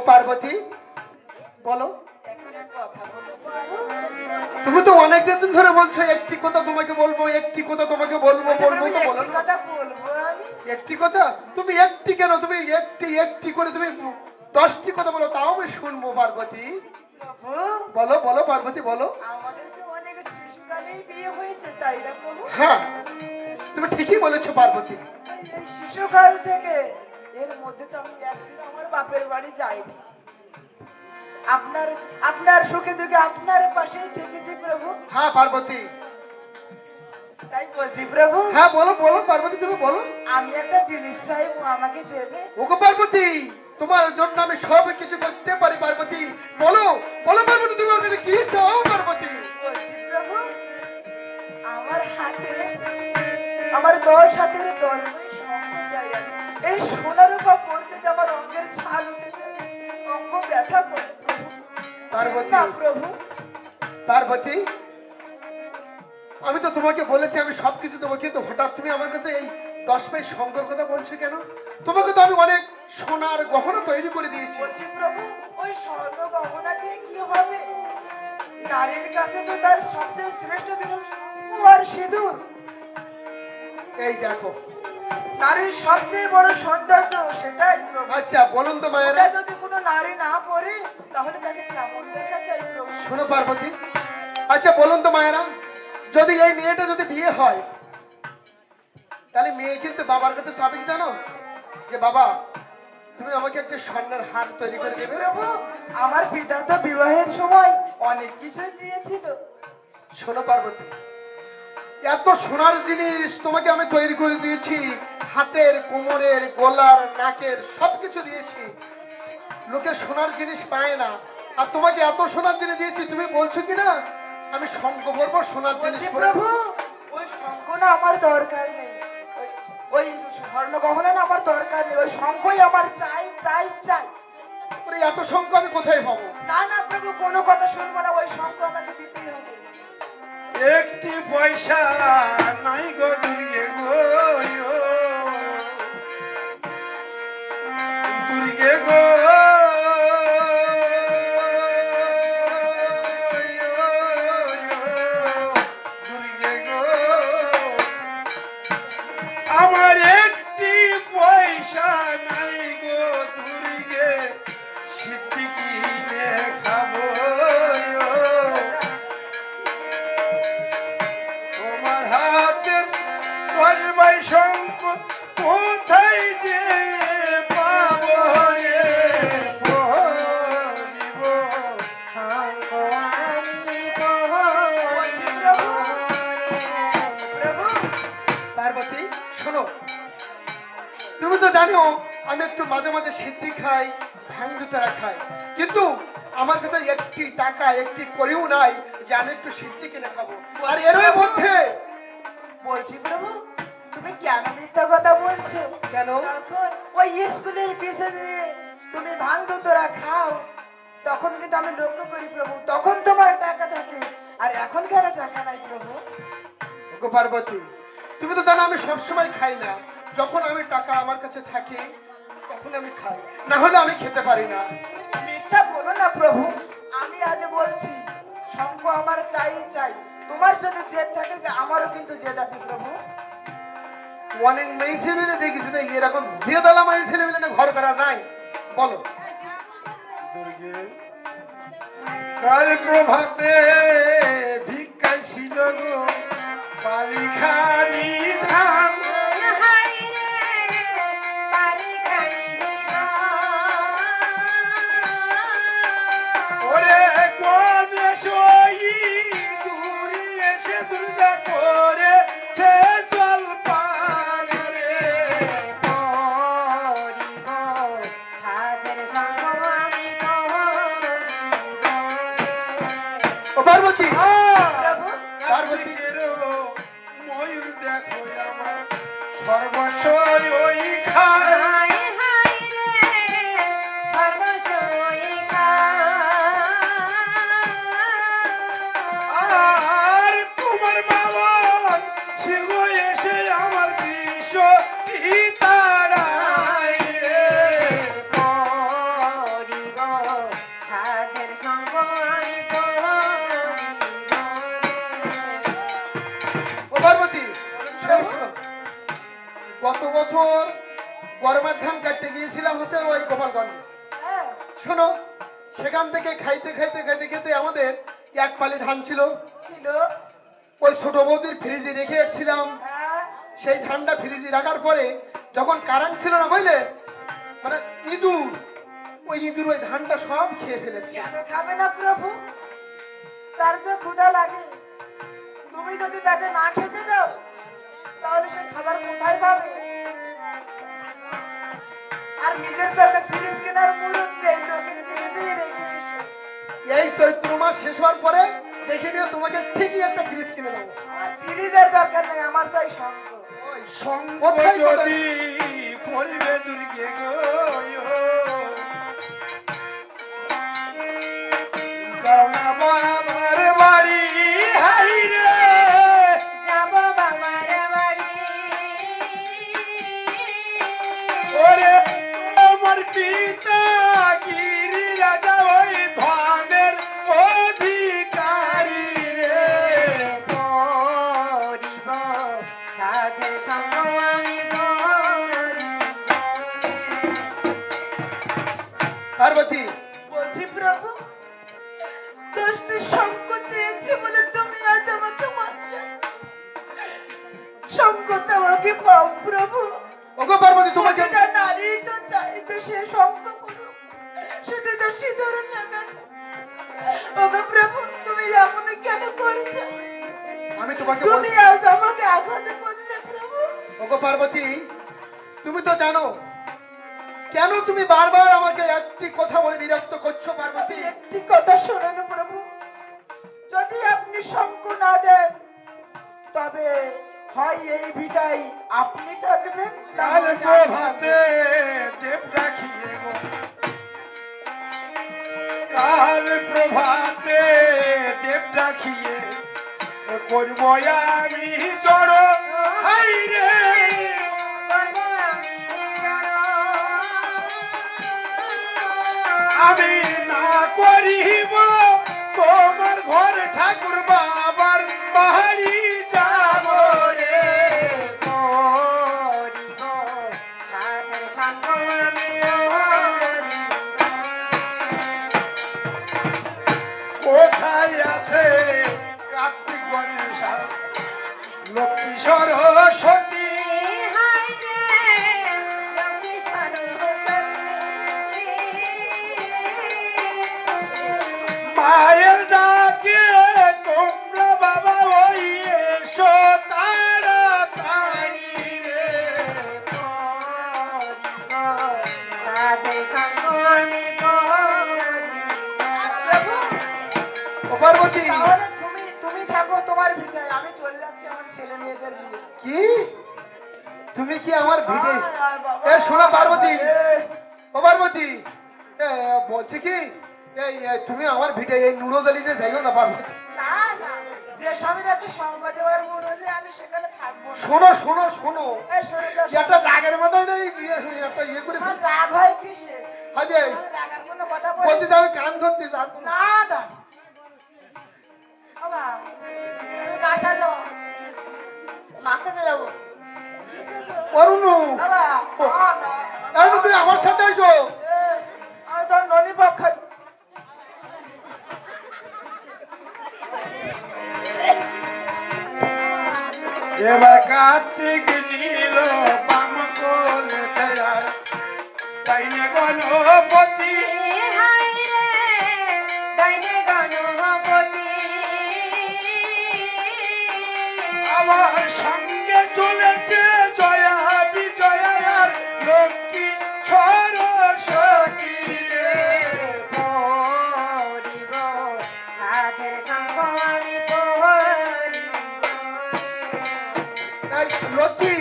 পার্বতী বলো। তুমি তো অনেক দিন ধরে বলছো একটি কথা তোমাকে বলবো, একটি কথা তোমাকে বলবো, বলবো তো বলো না। একটি কথা তুমি একটি কেন, তুমি একটি একটি করে তুমি 10টি কথা বলো, তাও আমি শুনবো। পার্বতী বলো, বলো পার্বতী বলো। হ্যাঁ তুমি ঠিকই বলেছো পার্বতী। শিশুকাল থেকে এর মধ্যে তো আমি একদিন আমার বাপের বাড়ি যাইনি। আপনার আপনার সুখে দুঃখে আপনার পাশেই থেকেছি প্রভু। হ্যাঁ পার্বতী তাই বলছি প্রভু। হ্যাঁ বলো বলো পার্বতী তুমি বলো। আমি একটা জিনিস চাই, আমাকে দেবে? ওগো পার্বতী তোমার জন্য আমি সব কিছু করতে পারি পার্বতী। বলো বলো পার্বতী তুমি আমার কাছে কি চাও পার্বতী? বলছি প্রভু, আমার হাতে আমার 10 হাতের দলময় শঙ্খ চাই আমি। এই সোনার উপর পড়তে যে আমার অঙ্গের ছাল উঠেছে, অঙ্গ ব্যথা করে প্রভু। পার্বতী না প্রভু। পার্বতী আমি তো তোমাকে বলেছি আমি সবকিছু দেবো, কিন্তু হঠাৎ তুমি আমার কাছে এই 10 পাই শঙ্কর কথা বলছো কেন? তোমাকে তো আমি অনেক সোনার গহনা তৈরি করে দিয়েছি। বলছি প্রভু, ওই স্বর্ণ গহনা দিয়ে কি হবে? নারীর কাছে তো তার সবচেয়ে শ্রেষ্ঠ জিনিস শঙ্খ আর সিঁদুর। এই দেখো নারীর সবচেয়ে বড় সৌন্দর্য সেটাই প্রভু। আচ্ছা বলুন তো মায়েরা, ওটা যদি কোনো নারী না পরে তাহলে তাকে কেমন দেখা যায় প্রভু? শোনো পার্বতী, আচ্ছা বলুন তো মায়েরা, যদি এই মেয়েটা যদি বিয়ে হয় তাহলে মেয়ে কিন্তু বাবার কাছে চাবে কি জানো? যে বাবা তুমি আমাকে একটা স্বর্ণের হার তৈরি করে দেবে। প্রভু, আমার পিতা তো বিবাহের সময় অনেক কিছু দিয়েছিল। শোনো পার্বতী, এত সোনার জিনিস তোমাকে আমি তৈরি করে দিয়েছি, হাতের কোমরের গলার নাকের সবকিছু দিয়েছি। লোকে সোনার জিনিস পায় না, আর তোমাকে এত সোনার জিনিস দিয়েছি, তুমি বলছো কি না আমি শঙ্খ পরবো সোনার জিনিস পরবো? প্রভু, ওই শঙ্খ না আমার দরকার নেই, ওই স্বর্ণ গহনা না আমার দরকার নেই, ওই শঙ্খই আমার চাই চাই চাই। এত শঙ্খ আমি কোথায় পাবো? না না প্রভু, কোনো কথা শুনবো না, ওই শঙ্খ আমাকে দিতেই হবে। একটি পয়সা নাই গো দুর্গে গো, দুর্গে গো, দুর্গে গো, আমার একটি পয়সা নাই গো দুর্গে, সিদ্ধি কিনে খাবো। তোমার হাতের কলবাই শঙ্খ কোথায় যে পাবো রে, পরিব শঙ্খ আমি বলছি প্রভু, প্রভু পার্বতী শোনো, তুমি তো জানো আমি একটু মাঝে মাঝে সিদ্ধি খাই, ভাঙ জুতারা খাই, কিন্তু আমার কাছে একটি টাকা একটি করেও নাই যে আমি একটু সিদ্ধি কিনে খাবো। আর এর মধ্যে বলছি প্রভু, তুমি কেন মিথ্যা কথা বলছো? কেন? এখন ওই স্কুলের পিছনে তুমি ভাঙতো তোরা খাও, তখন কিন্তু আমি লক্ষ্য করি প্রভু, তখন তোমার টাকা থাকে, আর এখন কেন টাকা নাই প্রভু? গো পার্বতী তুমি তো জানো আমি সবসময় খাই না, যখন আমি টাকা আমার কাছে থাকে তখন আমি খাই, না হলে আমি খেতে পারি না। মিথ্যা বলো না প্রভু, আমি আজ বলছি শঙ্খ আমার চাই চাই। তোমার যদি জেদ থাকে যে আমারও কিন্তু জেদ আছে প্রভু। অনেক মেয়ে ছেলে দেখেছি না এরকম যে দালা মেয়ে ছেলে মিলে না ঘর করা নাই। বলো দুর্গে, কাল প্রভাতে ভিক্ষা ছিল গো বালিখারি ধান, ওরে কবে সই দূরি এসে দুর্গা করে সে জল পান রে, পরিব ছাদের সঙ্গ আমি ও পার্বতী, প্রভু পার্বতী ময়ূর দেখো আমার সর্বস্বই ওই খায়, আর তোমার বাবা সিংহ এসে আমার দৃশ্য তারাই রে, পরিব গিয়েছিলাম হচ্ছে ওই গোপালগঞ্জ। হ্যাঁ শোনো, সেখান থেকে খাইতে খাইতে খাইতে খেতে আমাদের এক পালি ধান ছিল, ছিল। ওই ছোট বৌদির ফ্রিজে রেখে এসেছিলাম। হ্যাঁ সেই ধানটা ফ্রিজে রাখার পরে যখন কারেন্ট ছিল না বুঝলে, মানে ইঁদুর, ওই ইঁদুর ওই ধানটা সব খেয়ে ফেলেছে। কেন খাবে না প্রভু? তার যে ক্ষুধা লাগে, তুমি যদি তাকে না খেতে দাও তাহলে সে খাবার কোথায় পাবে? আর নিজের তো একটা ফ্রিজ কেনার মূল্য নেই, তো ফ্রিজেই রেখেছিস। এই চৈত্র মাস শেষ হওয়ার পরে দেখে নিও, তোমাকে ঠিকই একটা ফ্রিজ কিনে দেবো। আমার ফ্রিজের দরকার নেই, আমার চাই সঙ্গ। ওই সঙ্গ কোথায় যদি করিবে দুর্গে গো, যাও না বাবার বাড়ি, হাই রে যাব বাবার বাড়ি। ওরে আমার পিতা গিরি রাজা ওই ধনের অধিকারী রে। করিব সাধের সঙ্গ আমি পার্বতী, বলছি প্রভু, দোষটি শঙ্ক চেয়েছে বলে তুমি আজ আমাকে মারলে। শঙ্ক চাওয়া কি পাও প্রভু? ওগো পার্বতী, তোমাকে প্রতিটা নারী তো চাই তো সে শঙ্ক করুক, শুধু তো সিঁদুর লাগাক। ওগো প্রভু, তুমি এমন কেন করছো? আমি তোমাকে তুমি আজ আমাকে আঘাত করলে প্রভু। ওগো পার্বতী, তুমি তো জানো কেন তুমি বারবার আমাকে একটি কথা বলে বিরক্ত করছো পার্বতী? একটি কথা শোনেন প্রভু, যদি আপনি শঙ্ক না দেন তবে হয় এই ভিটাই আপনি থাকবেন, না কাল হয় আমি প্রভাতে থাকবো। দেব ডাকিয়ে গো, কাল প্রভাতে দেব ডাকিয়ে করব আমি জড়, হাই রে আমি না করিব তোমার ঘর ঠাকুর বাবার বাড়ি যাব রে। কোথায় আছে কার্তিক গণেশ লক্ষ্মী সরস্বতী, মায়ের ডাকে তোমরা বাবা ওই এসো তাড়াতাড়ি রে। ও পার্বতী, তাহলে তুমি থাকো তোমার ভিটায়, আমি চলে যাচ্ছি আমার ছেলে মেয়েদের বিয়ে। কি তুমি কি আমার ভিটে? আয় বাবা, এ শোনো পার্বতী, এ, ও পার্বতী, বলছি কি তুমি আমার ভিটে এই নুড়োদলিতে যাইও না পার্বতী। না না, যে স্বামীর একটা সঙ্গ দেওয়ার মন হলে আমি সেখানে থাকবো না। শোনো শোনো শোনো, এই শোনো তো, একটা রাগের মাথায় নেই একটা ইয়ে করে আমার রাগ হয় কিসে? হাজে আমি রাগার কোনো কথা বলি বলতে যাবে কান ধরতে জানতো না। না না। বাবা, তুমি কাঁসা দাও। মাখাতে যাবো। অরুণু, বাবা, না, অরুণু তুই আমার সাথে এসো। এ, আমি তোর ননি পক্ষ। এবার কার্তিক নীল বাম কোলে তৈয়ার, তাইনে গণপতি আমার সঙ্গে চলেছে জয়া বিজয়া আর লক্ষ্মী সরস্বতী রে। এই লক্ষ্মী,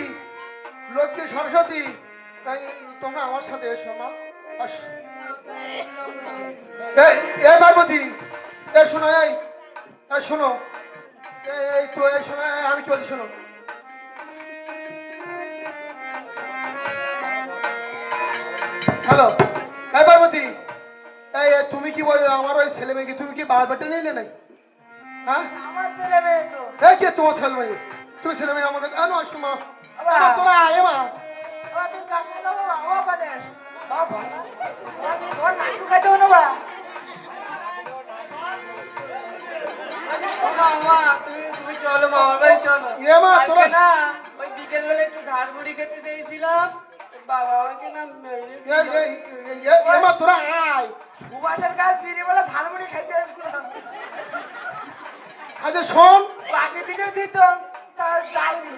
লক্ষ্মী সরস্বতী, তাই তোমরা আমার সাথে এসো মা। আসো। এই পার্বতী, এই শোনো, এই শোনো, এই তো এই শোনো, আমি কি বলছি শোনো। হ্যালো, এই পার্বতী, তুমি কি বল আমার ওই ছেলে মেয়েকে তুমি কি বাবার বাড়িতে নিলে নাকি? হ্যাঁ, আমার ছেলে মেয়ে তো। কে তোমার ছেলে মেয়ে? তুমি ছেলে মেয়ে আমার কাছে আনো, আসো মা। বাবা। তোরা আয় মা। বাবা, তুমি কাঁসা দাও বাবা, ও ওখানে আসো। বাবা, তোমার নাটু খাইতে হলো বা? তুমি চলো মামার বাড়ি চলো। এ মা, তোরা- আজকে না ওই বিকেল বেলা একটু ধার মুড়ি খেতে দিয়েছিলাম, বাবা আমাকে না মেরে এমা তোরা আয়। সুভাষের কাজ দিদি বলে ধানমুড়ি খাইতে আসছিলাম। আচ্ছা শোন, বাকি দিকে দিত, তা যাইনি।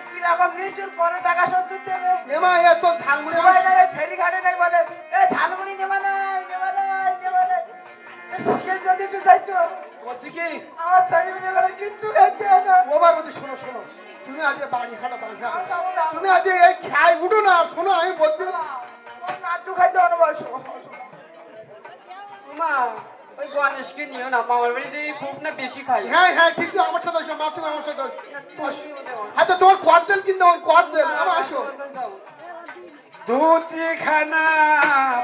কিরকম নিশ্চুর পরে টাকা শোধ করতে হবে। এমা এ তো ঝালমুড়ি সবাই আমার না ফেরি ঘাটে নাই বলে, এ ঝালমুড়ি নেবা নাই, নেবা নাই, নেবা নাই। শিখে যদি একটু যাইতো, বলছি কি আমার ছেলেমেয়ে করে কিচ্ছু খাইতে হয় না। ও বারবতী, শোনো শোনো, তুমি আজ বাড়ি খাটা বাসা, তুমি আজ এই খাই উঠো না। শোনো আমি বলছি, আমার নাটু খাইতে অনুবাস। মা ওই গণেশকে নিও না, মামার বাড়িতে এই ভোগ না বেশি খাই। হ্যাঁ হ্যাঁ ঠিক, তুই আমার সাথে আসো, মা তুমি আমার সাথে আসো। হ্যাঁ তো তোমার কর দেল কিন্তু আমার কর দেল, আমার আসো। ধুতি খানা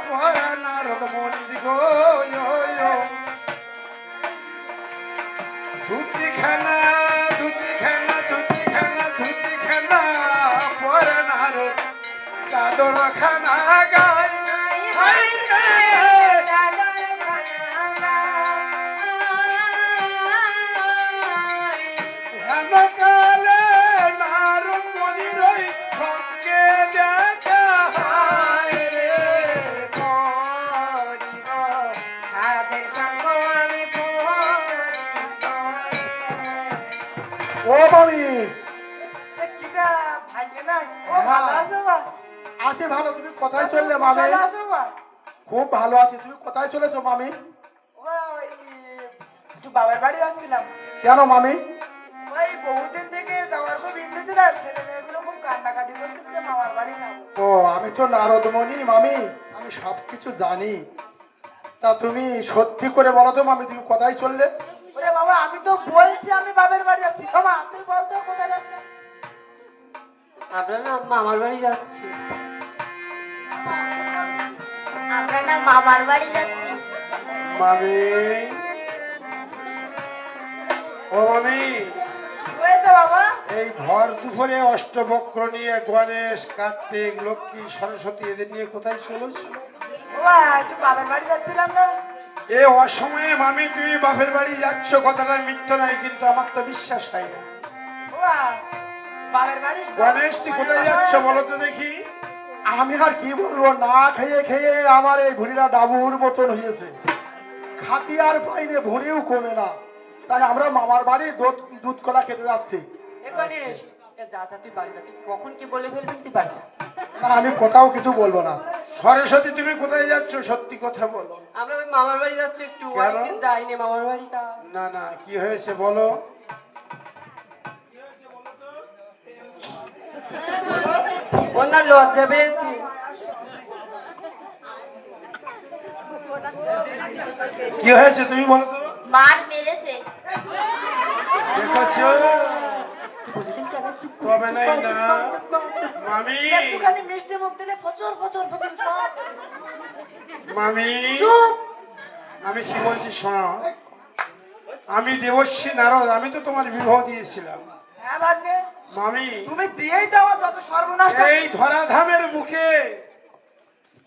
পরানার মন্দি গো ধুতি খানা ধুতি খানা ধুতি খানা ধুতি খানা পরানার চাদর খানা গাই হাই রে হেন কালে নারদ মনি রই সঙ্গে দেখা হায় রে করিব সাধে সঙ্গ আমি ও মামি, কিটা ভাইকে নাই, ও ভালো আছে বা? আছে ভালো, তুমি কোথায় চললে মামি? ভালো আছো বা? খুব ভালো আছি, তুমি কোথায় চলেছো মামি? ওই একটু বাবার বাড়ি আসছিলাম। কেন মামি? ওই বহুদিন থেকে যাওয়ার খুব ইচ্ছে ছিল, ছেলে মেয়েগুলো খুব কান্নাকাটি করছিল যে মামার বাড়ি যাবো। ও আমি তো নারদমণি মামি, আমি সবকিছু জানি। তা তুমি সত্যি করে বলো তো মামি, তুমি কোথায় চললে? ওরে বাবা, আমি তো বলছি আমি বাবার বাড়ি যাচ্ছি। ও মা, তুই বল তো কোথায় যাচ্ছিস? আমরা না মামার বাড়ি যাচ্ছি। আমরা না মামার বাড়ি যাচ্ছি। মামি ও মামি, হয়েছে বাবা? এই ভর দুপুরে অষ্টবক্র নিয়ে গণেশ কার্তিক লক্ষ্মী সরস্বতী এদের নিয়ে কোথায় চলেছ? ও মা, একটু বাবার বাড়ি যাচ্ছিলাম না। এ অসময়ে মামি তুমি বাপের বাড়ি যাচ্ছ, কথাটা মিথ্যা নাই, কিন্তু আমার তো বিশ্বাস হয় না। ও মা, বাবার বাড়ি গণেশ তুই কোথায় যাচ্ছ বলো তো দেখি? আমি আর কি বলবো, না খেয়ে খেয়ে আমার এই ভুঁড়িটা ডাবুর মতন হয়েছে। খাতি আর পাইনে ভুঁড়িও কমে না, তাই আমরা মামার বাড়ি দুধ কলা খেতে যাচ্ছি। এ গণেশ, এ যা যা তুই বাড়ি যা, তুই কখন কি বলে ফেলবি তুই বাড়ি যা। না আমি কোথাও কিছু বলবো না। সরস্বতী তুমি কোথায় যাচ্ছ সত্যি কথা বলো। আমরা ওই মামার বাড়ি যাচ্ছি, একটু কেন? অনেকদিন যাইনি মামার বাড়িটা। না না, কি হয়েছে বলো? ওর না লজ্জা পেয়েছি। কি হয়েছে তুমি বলো তো? মার মেরেছে। দেখছো তবে নাই না মামি, একটুখানি মিষ্টি মুখ দিলে ফচর ফচর ফচর সব। মামি চুপ। আমি কি বলছি শোনো, আমি দেবশ্রী নারদ, আমি তো তোমার বিবাহ দিয়েছিলাম। হ্যাঁ ভাগ্নে, মামি তুমি দিয়েই যাওয়া যত সর্বনাশ। এই ধরাধামের মুখে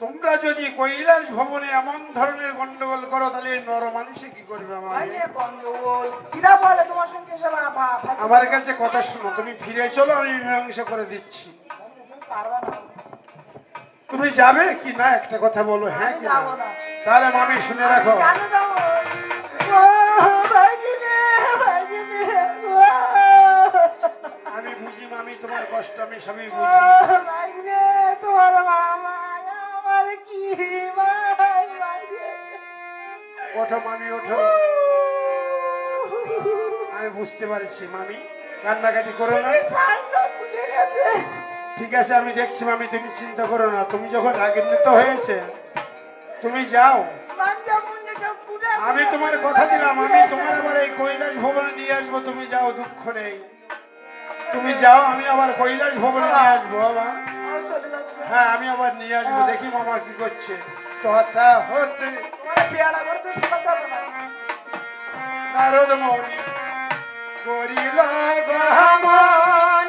তোমরা যদি কৈলাস ভবনে এমন ধরনের গন্ডগোল করো, তাহলে এই নর মানুষে কি করবে? মামি ভাইয়ে গন্ডগোল কিরা বলে তোমার সঙ্গে এসব আমার কাছে কথা শোনো, তুমি ফিরে চলো, আমি মীমাংসা করে দিচ্ছি। পারবা না। তুমি যাবে কি না একটা কথা বলো, হ্যাঁ কি না? যাবো না। তাহলে মামি শুনে রাখো, কেন যাবো? ও ভাগিনে, ভাগিনে, ও আমি বুঝি মামি তোমার কষ্ট, আমি সবই ও বুঝি। ভাগিনে, তোমার মামা আমার কি ভাই ভাগিনে। ওঠো মামি ওঠো, আমি বুঝতে পারছি মামি, কান্নাকাটি করো না। সানটা খুলে গেছে। ঠিক আছে আমি দেখছি মামি, তুমি চিন্তা করো না। তুমি যখন রাগান্বিত হয়েছে তুমি যাও, মানজা মুন্ডে সব পুরা আমি তোমার কথা দিলাম, আমি তোমার আবার এই কৈলাস ভবনে নিয়ে আসবো। তুমি যাও, দুঃখ নেই, তুমি যাও, আমি আবার কৈলাস ভবনে নিয়ে আসবো বাবা। চলে যাচ্ছে। হ্যাঁ আমি আবার নিয়ে আসবো, দেখি মামা কি করছে। তথা হতে তোমার পেয়ারা করতে শোনা যাবে না। নারদ মণি করিল গহমন,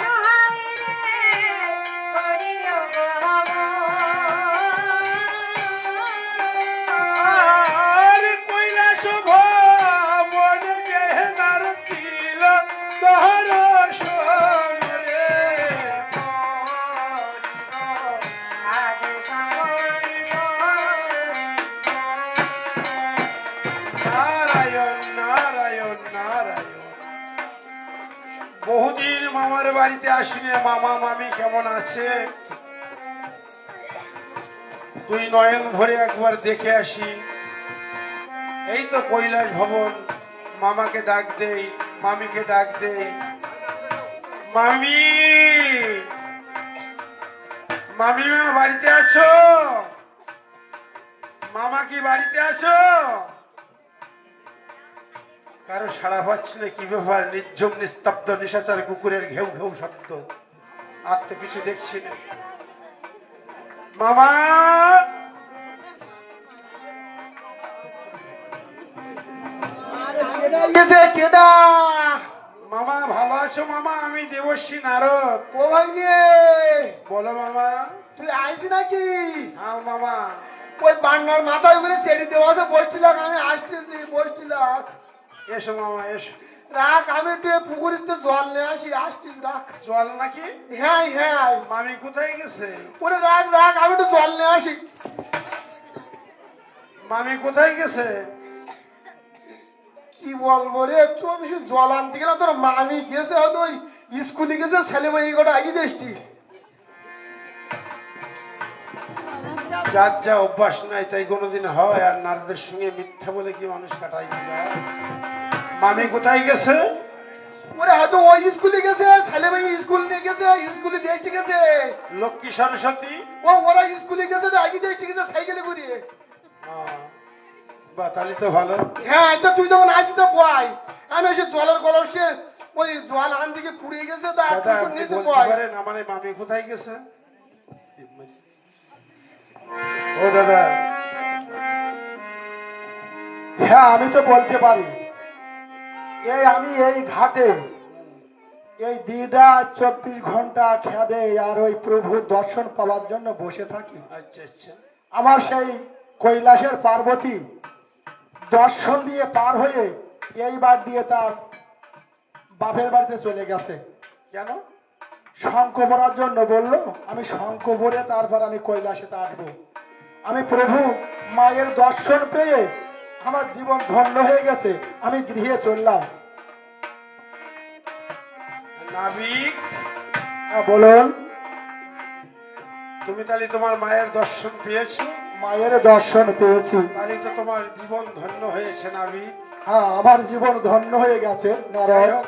বহুদিন মামার বাড়িতে আসিনি, মামা মামি কেমন আছে দুই নয়ন ভরে একবার দেখে আসি। এই তো কৈলাস ভবন, মামাকে ডাক দেই, মামিকে ডাক দেই। মামি, মামি বাড়িতে আছো? মামা কি বাড়িতে আছো? কারো সাড়া পাচ্ছি না, কি ব্যাপার? নির্ঝুম নিস্তব্ধ নিশাচার কুকুরের ঘেউ ঘেউ শব্দ, আর তো কিছু দেখছি না। মামা, গেছে কেডা? মামা ভালো আছো? মামা আমি দেবশ্রী নারদ। ও ভাই নিয়ে বলো মামা। তুই আইসি নাকি? হ্যাঁ মামা। ওই বান্নার মাথায় ওখানে সেটি দেওয়া আছে, বসছিলাম আমি, আসতেছি বসছিলাম। এসো মামা এসো। রাখ, আমি একটু পুকুরিতে জল নিয়ে আসি, আসছিস রাখ। জল নাকি? হ্যাঁ হ্যাঁ, মামি কোথায় গেছে? ওরে রাখ রাখ, আমি একটু জল নিয়ে আসি। মামি কোথায় গেছে? কি বলবো রে, একটু আমি শুধু জল আনতে গেলাম, তোর মামি গেছে হয়তো ওই স্কুলে গেছে, ছেলে মেয়ে কটা আগে দেশটি। যার যা অভ্যাস নাই তাই কোনোদিন হয়, আর নারদের সঙ্গে মিথ্যা বলে কি মানুষ কাটাই দিবে? মামি কোথায় গেছে? ওরে হয়তো ওই স্কুলে গেছে, ছেলে মেয়ে স্কুল নিয়ে গেছে, স্কুলে দেশটি গেছে। লক্ষ্মী সরস্বতী? ওরা স্কুলে গেছে, আগে দেশটি গেছে সাইকেলে ঘুরিয়ে। বা তাহলে তো ভালো। হ্যাঁ, তো তুই যখন আসিস তো বয়, আমি এসে জলের কলসে ওই জল আন থেকে পুড়িয়ে গেছে, তা দাদা একটু আপনি নিতে বলতে বয়। পারেন আমার এই মামি কোথায় গেছে? ও দাদা। হ্যাঁ, আমি তো বলতে পারি। আমি এই ঘাটে এই দিনটা 24 ঘন্টা খেদে আর ওই প্রভুর দর্শন পাওয়ার জন্য বসে থাকি। আচ্ছা আচ্ছা। আমার সেই কৈলাসের পার্বতী দর্শন দিয়ে পার হয়ে এইবার দিয়ে তার বাপের বাড়িতে চলে গেছে। কেন? শঙ্খ ভরার জন্য বললো, আমি শঙ্খ ভরে তারপর আমি কৈলাসে আসবো। আমি প্রভু মায়ের দর্শন পেয়ে আমার জীবন ধন্য হয়ে গেছে, আমি গৃহে চললাম। নাবিক, বলুন। তুমি তাহলে তোমার মায়ের দর্শন পেয়েছো? মায়ের দর্শন পেয়েছি। তাহলে তো তোমার জীবন ধন্য হয়েছে নাবিক। হ্যাঁ, আমার জীবন ধন্য হয়ে গেছে। যাই নারায়ণ, হোক,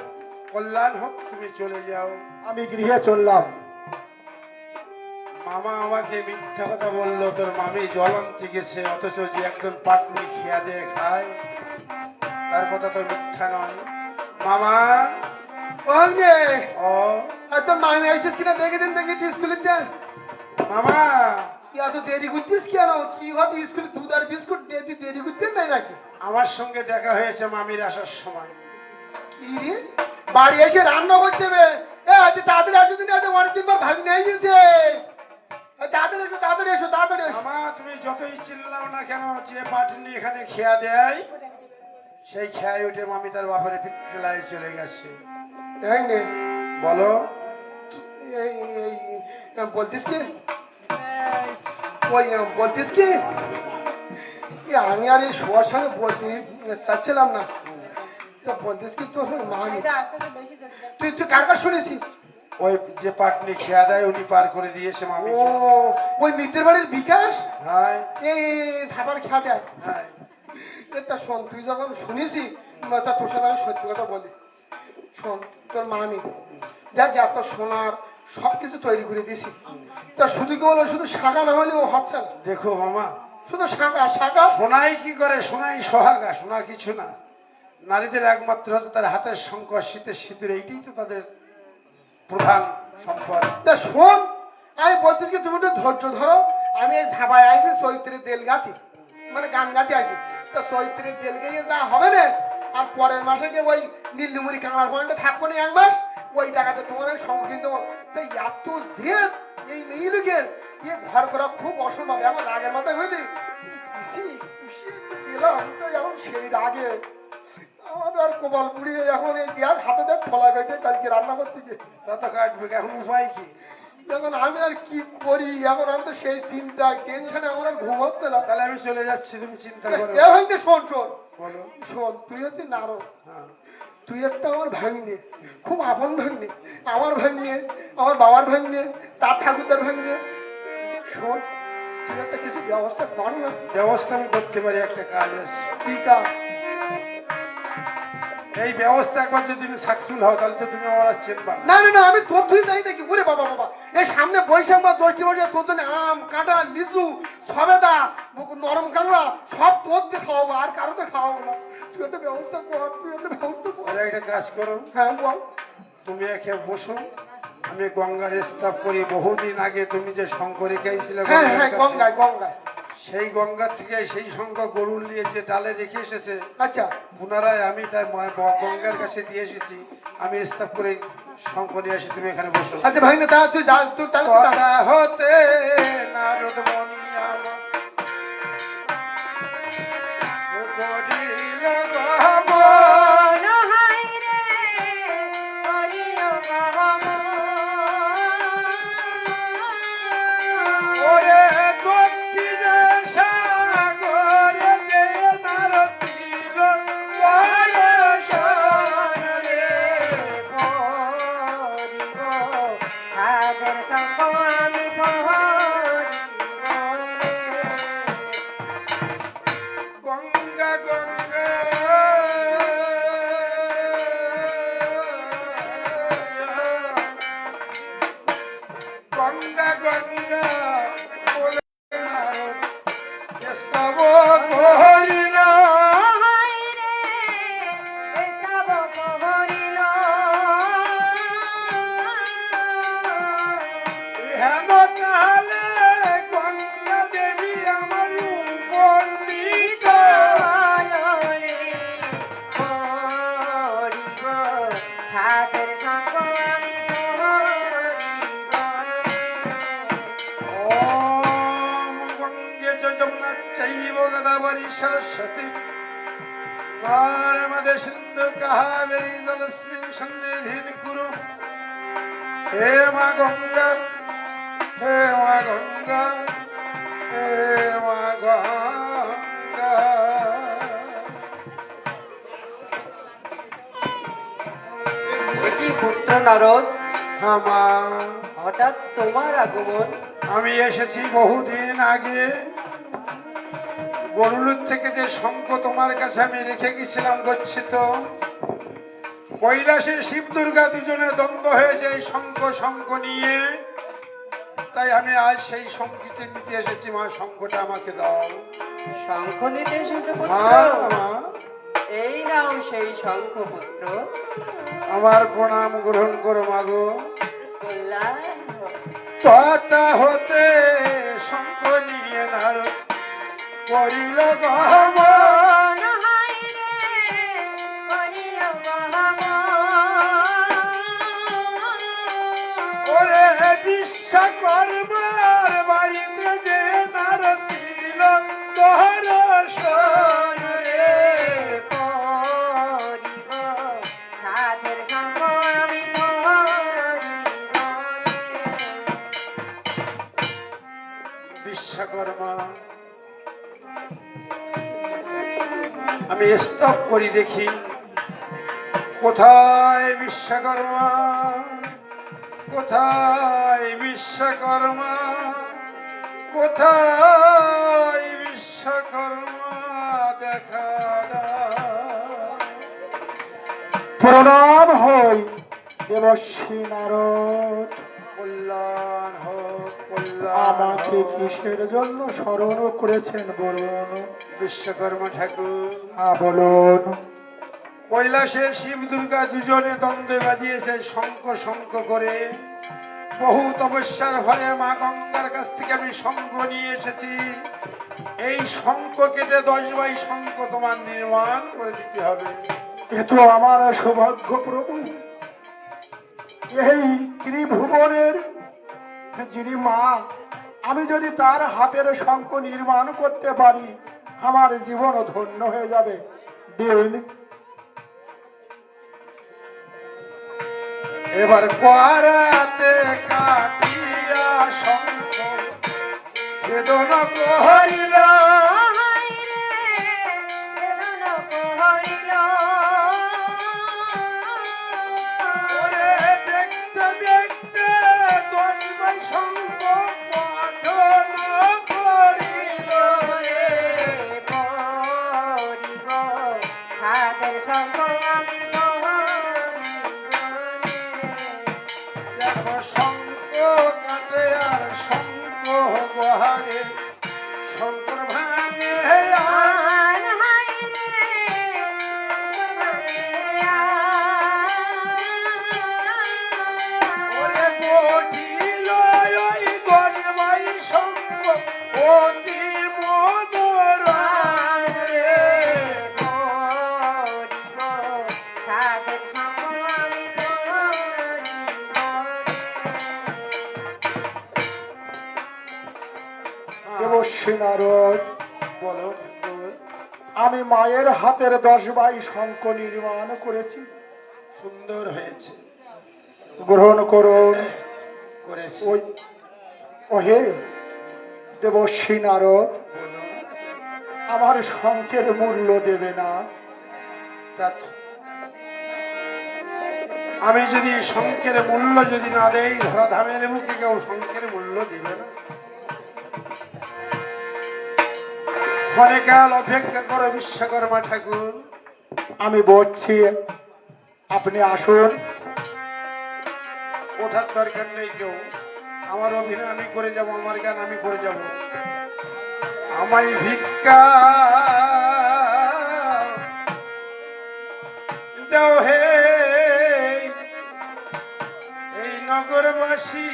কল্যাণ হোক, তুমি চলে যাও। আমি গৃহে চললাম। মামা আমাকে মিথ্যা কথা বললো, তোর মামি জল আনতে গেছে, অথচ যে একজন পাটনি খেয়া দিয়ে খায়, তার কথা তো মিথ্যা নয়। মামা, ওকে, ও আর তোর মামি আসছিস কিনা দেখে দিন, দেখি স্কুলে দেন। মামা, এত দেরি করছিস কেন? কি হবে স্কুলে দুধ আর বিস্কুট দিয়ে দেরি করতেন নাই নাকি? আমার সঙ্গে দেখা হয়েছে মামির আসার সময়। কি রে, বাড়ি এসে রান্না করতে হবে? আজ তাড়াতাড়ি আসো, দিন আজ অনেকদিন পর ভাগ নিয়ে গেছে। তাড়াতাড়ি এসো, তাড়াতাড়ি এসো, তাড়াতাড়ি এসো। মামা তুমি যতই চিল্লাও না কেন, যে পাটনি এখানে খেয়া দেয়, সেই খেয়ায় উঠে মামি তার বাপের পিঠেলায় চলে গেছে। এই নে, বলো। এই এই বলতিস কি ওই বলতিস কি আমি আর এই শোয়ার সঙ্গে বলতে চাচ্ছিলাম না, তো বলতিস কি তোর মামি, তুই তুই কার কার শুনেছি? ওই যে পাটনি খেয়া দেয় উনি পার করে দিয়েছে মামি। ও, ওই মিত্রের বাড়ির বিকাশ হ্যাঁ এই সাবার খেয়া দেয়। হ্যাঁ। তা শোন, তুই যখন শুনেছি তা তোর সাথে আমি সত্যি কথা বলি। শোন, তোর মামি দেখ এত সোনার সব কিছু তৈরি করে দিছি, তা শুধু কি বলো, শুধু শাখা না হলে ও হচ্ছে না। দেখো মামা, শুধু শাখা শাখা। সোনাই কি করে? সোনাই সোহাগা, সোনা কিছু না। নারীদের একমাত্র হচ্ছে তার হাতের শঙ্খ, শীতের সিঁদুর, এইটাই তো তাদের প্রধান সম্পদ। তা শোন, আমি বলতেছি কি তুমি একটু ধৈর্য ধরো। আমি এই ঝাঁপায় আইছি চৈত্রের দেল গাতি, মানে গান গাতি আইছি। তা চৈত্রের দেল গিয়ে যা হবে না, আর পরের মাসে গিয়ে ওই নীলডুমুরি কাংলার পয়েন্টে থাকবো না 1 মাস, ওই টাকাতে তোমার আমি সঙ্গ কিনতে পারবো। তাই এত জেদ এই মেয়ে লোকের, ইয়ে ঘর করা খুব অসম্ভব। এখন রাগের মাথায় হইলি খুশি খুশি পেলাম, তো এখন সেই রাগে আমার আর কপাল পুড়িয়ে এখন এই দেখ হাতে দেখ ফলা কেটে কালকে রান্না করতে গিয়ে তা তো কাটবে, এখন উপায় কি? এখন আমি আর কি করি? এখন আমি তো সেই চিন্তা টেনশনে আমার আর ঘুম হচ্ছে না। তাহলে আমি চলে যাচ্ছি, তুমি চিন্তা করো। এখন শোন শোন বলো। শোন, তুই হচ্ছিস নারদ, হ্যাঁ তুই একটা আমার ভাগ্নে, খুব আপন ভাগ্নে, আমার ভাগ্নে, আমার বাবার ভাগ্নে, তার ঠাকুরদার ভাগ্নে। শোন, তুই একটা কিছু ব্যবস্থা কর না। ব্যবস্থা আমি করতে পারি, একটা কাজ আছে। কি কাজ? এই ব্যবস্থা একবার যদি তুমি সাকসেসফুল হও তাহলে তো তুমি আমার আর চেনবা না। না না না, আমি তোর তুই তাই নাকি? ওরে বাবা বাবা, এই সামনে বৈশাখ মাস, জ্যৈষ্ঠ মাসে তোর জন্য আম, কাঁঠাল, লিচু, সবেদা, নরম কাঁকড়া সব তোর দিয়ে খাওয়াবো, আর কারোতে খাওয়াবো না। তুই একটা ব্যবস্থা কর, তুই একটা ব্যবস্থা কর। তাহলে একটা কাজ করো, হ্যাঁ বল। তুমি একে বসো, আমি গঙ্গার স্তাব করি। বহুদিন আগে তুমি যে শঙ্খ রেখে আইছিলে হ্যাঁ গঙ্গার হ্যাঁ, কাছে, গঙ্গায় গঙ্গায়। সেই গঙ্গার থেকে সেই শঙ্খ গরুর নিয়ে যে ডালে রেখে এসেছে, আচ্ছা পুনরায় আমি তাই গঙ্গার কাছে দিয়ে এসেছি। আমি স্তাব করে শঙ্খ নিয়ে আসি, তুমি এখানে বসো। আচ্ছা ভাই না, তা তুই যা, তুই তাহলে তুই যা। কথা হতে নারদ মুনি আমার করিল গমন। ওরে দক্ষিণে সাগরে যে নারদ ছিল পরশন রে। গঙ্গা গঙ্গা গঙ্গা গঙ্গা বলে নারদ স্তব করিল। হেন কালে গঙ্গা দেবী আমার উপনীত। ওম গঙ্গে চ যমুনা চৈব গোদাবরী সরস্বতী নর্মদে সিন্ধু কাবেরী জলস্মিন সন্নিধিং কুরু। হে মা গঙ্গা, হে মা গঙ্গা, হে মা গঙ্গা। এটি পুত্র নারদ, হ্যাঁ মা, হঠাৎ তোমার আগমন। আমি এসেছি বহুদিন আগে। গরুলুর থেকে যে শঙ্খ তোমার কাছে আমি রেখে গেছিলাম গচ্ছিত, কৈলাসে শিব দুর্গা দুজনে দ্বন্দ্ব হয়েছে এই শঙ্খ শঙ্খ নিয়ে। তাই আমি আজ সেই শঙ্খটি নিতে এসেছি। মা, শঙ্খটা আমাকে দাও। শঙ্খ নিতে এসেছে পুত্র? হ্যাঁ মা, এই নাও সেই শঙ্খ পুত্র। আমার প্রণাম গ্রহণ করো মাগো। কল্যাণ হোক। তথা হতে শঙ্খ নিয়ে নারদ করিল গমন। ওরে বিশ্বকর্মার বাড়িতে যে নারদ ছিল দর্শন রে। বিশ্বকর্মা, আমি স্তব করি দেখি কোথায় বিশ্বকর্মা, কোথায় বিশ্বকর্মা, কোথায় বিশ্বকর্মা দেখা দাও। প্রণাম হই দেবশ্রী নারদ। কল্যাণ হোক, কল্যাণ আমাকে হোক। কিসের জন্য স্মরণ করেছেন বলুন? বিশ্বকর্মা ঠাকুর, হ্যাঁ বলুন। কৈলাসের শিব দুর্গা দুজনে দ্বন্দ্বে বাঁধিয়েছে শঙ্খ শঙ্খ করে। বহু তপস্যার ফলে মা গঙ্গার কাছ থেকে আমি শঙ্খ নিয়ে এসেছি। এই শঙ্খ কেটে 10 বাই শঙ্খ তোমার নির্মাণ করে দিতে হবে। এ তো আমার সৌভাগ্য প্রভু। এই ত্রিভুবনের যিনি মা, আমি যদি তার হাতের শঙ্খ নির্মাণ করতে পারি, আমার জীবন ধন্য হয়ে যাবে। দিন এবার করাতে কাটিয়া শঙ্খ ছেদন করিল। শঙ্খ আমি দেখো শঙ্খ কাটে আর শঙ্খ গোহারে শঙ্কর ভাঙে আন হাই ওরে গঠিল ওই গণবাই শঙ্খ অতি মনোরম রে সাধের শঙ্খ আমি দেবশ্রী নারদ, বলো ঠাকুর। আমি মায়ের হাতের 10 বাই শঙ্খ নির্মাণ করেছি, সুন্দর হয়েছে, গ্রহণ করুন। করেছে। ওই ওহে দেবশ্রী নারদ, বলো। আমার শঙ্খের মূল্য দেবে না? আমি যদি শঙ্কের মূল্য যদি না দেই, ধরাধামের মুখে কেউ শঙ্কের মূল্য দিবে না। ক্ষণকাল অপেক্ষা করো বিশ্বকর্মা ঠাকুর। আমি বলছি, আপনি আসুন। ওঠার দরকার নেই কেউ, আমার অভিনয় আমি করে যাব, আমার গান আমি করে যাব। আমায় ভিক্ষা দাও হে এই নগরবাসী,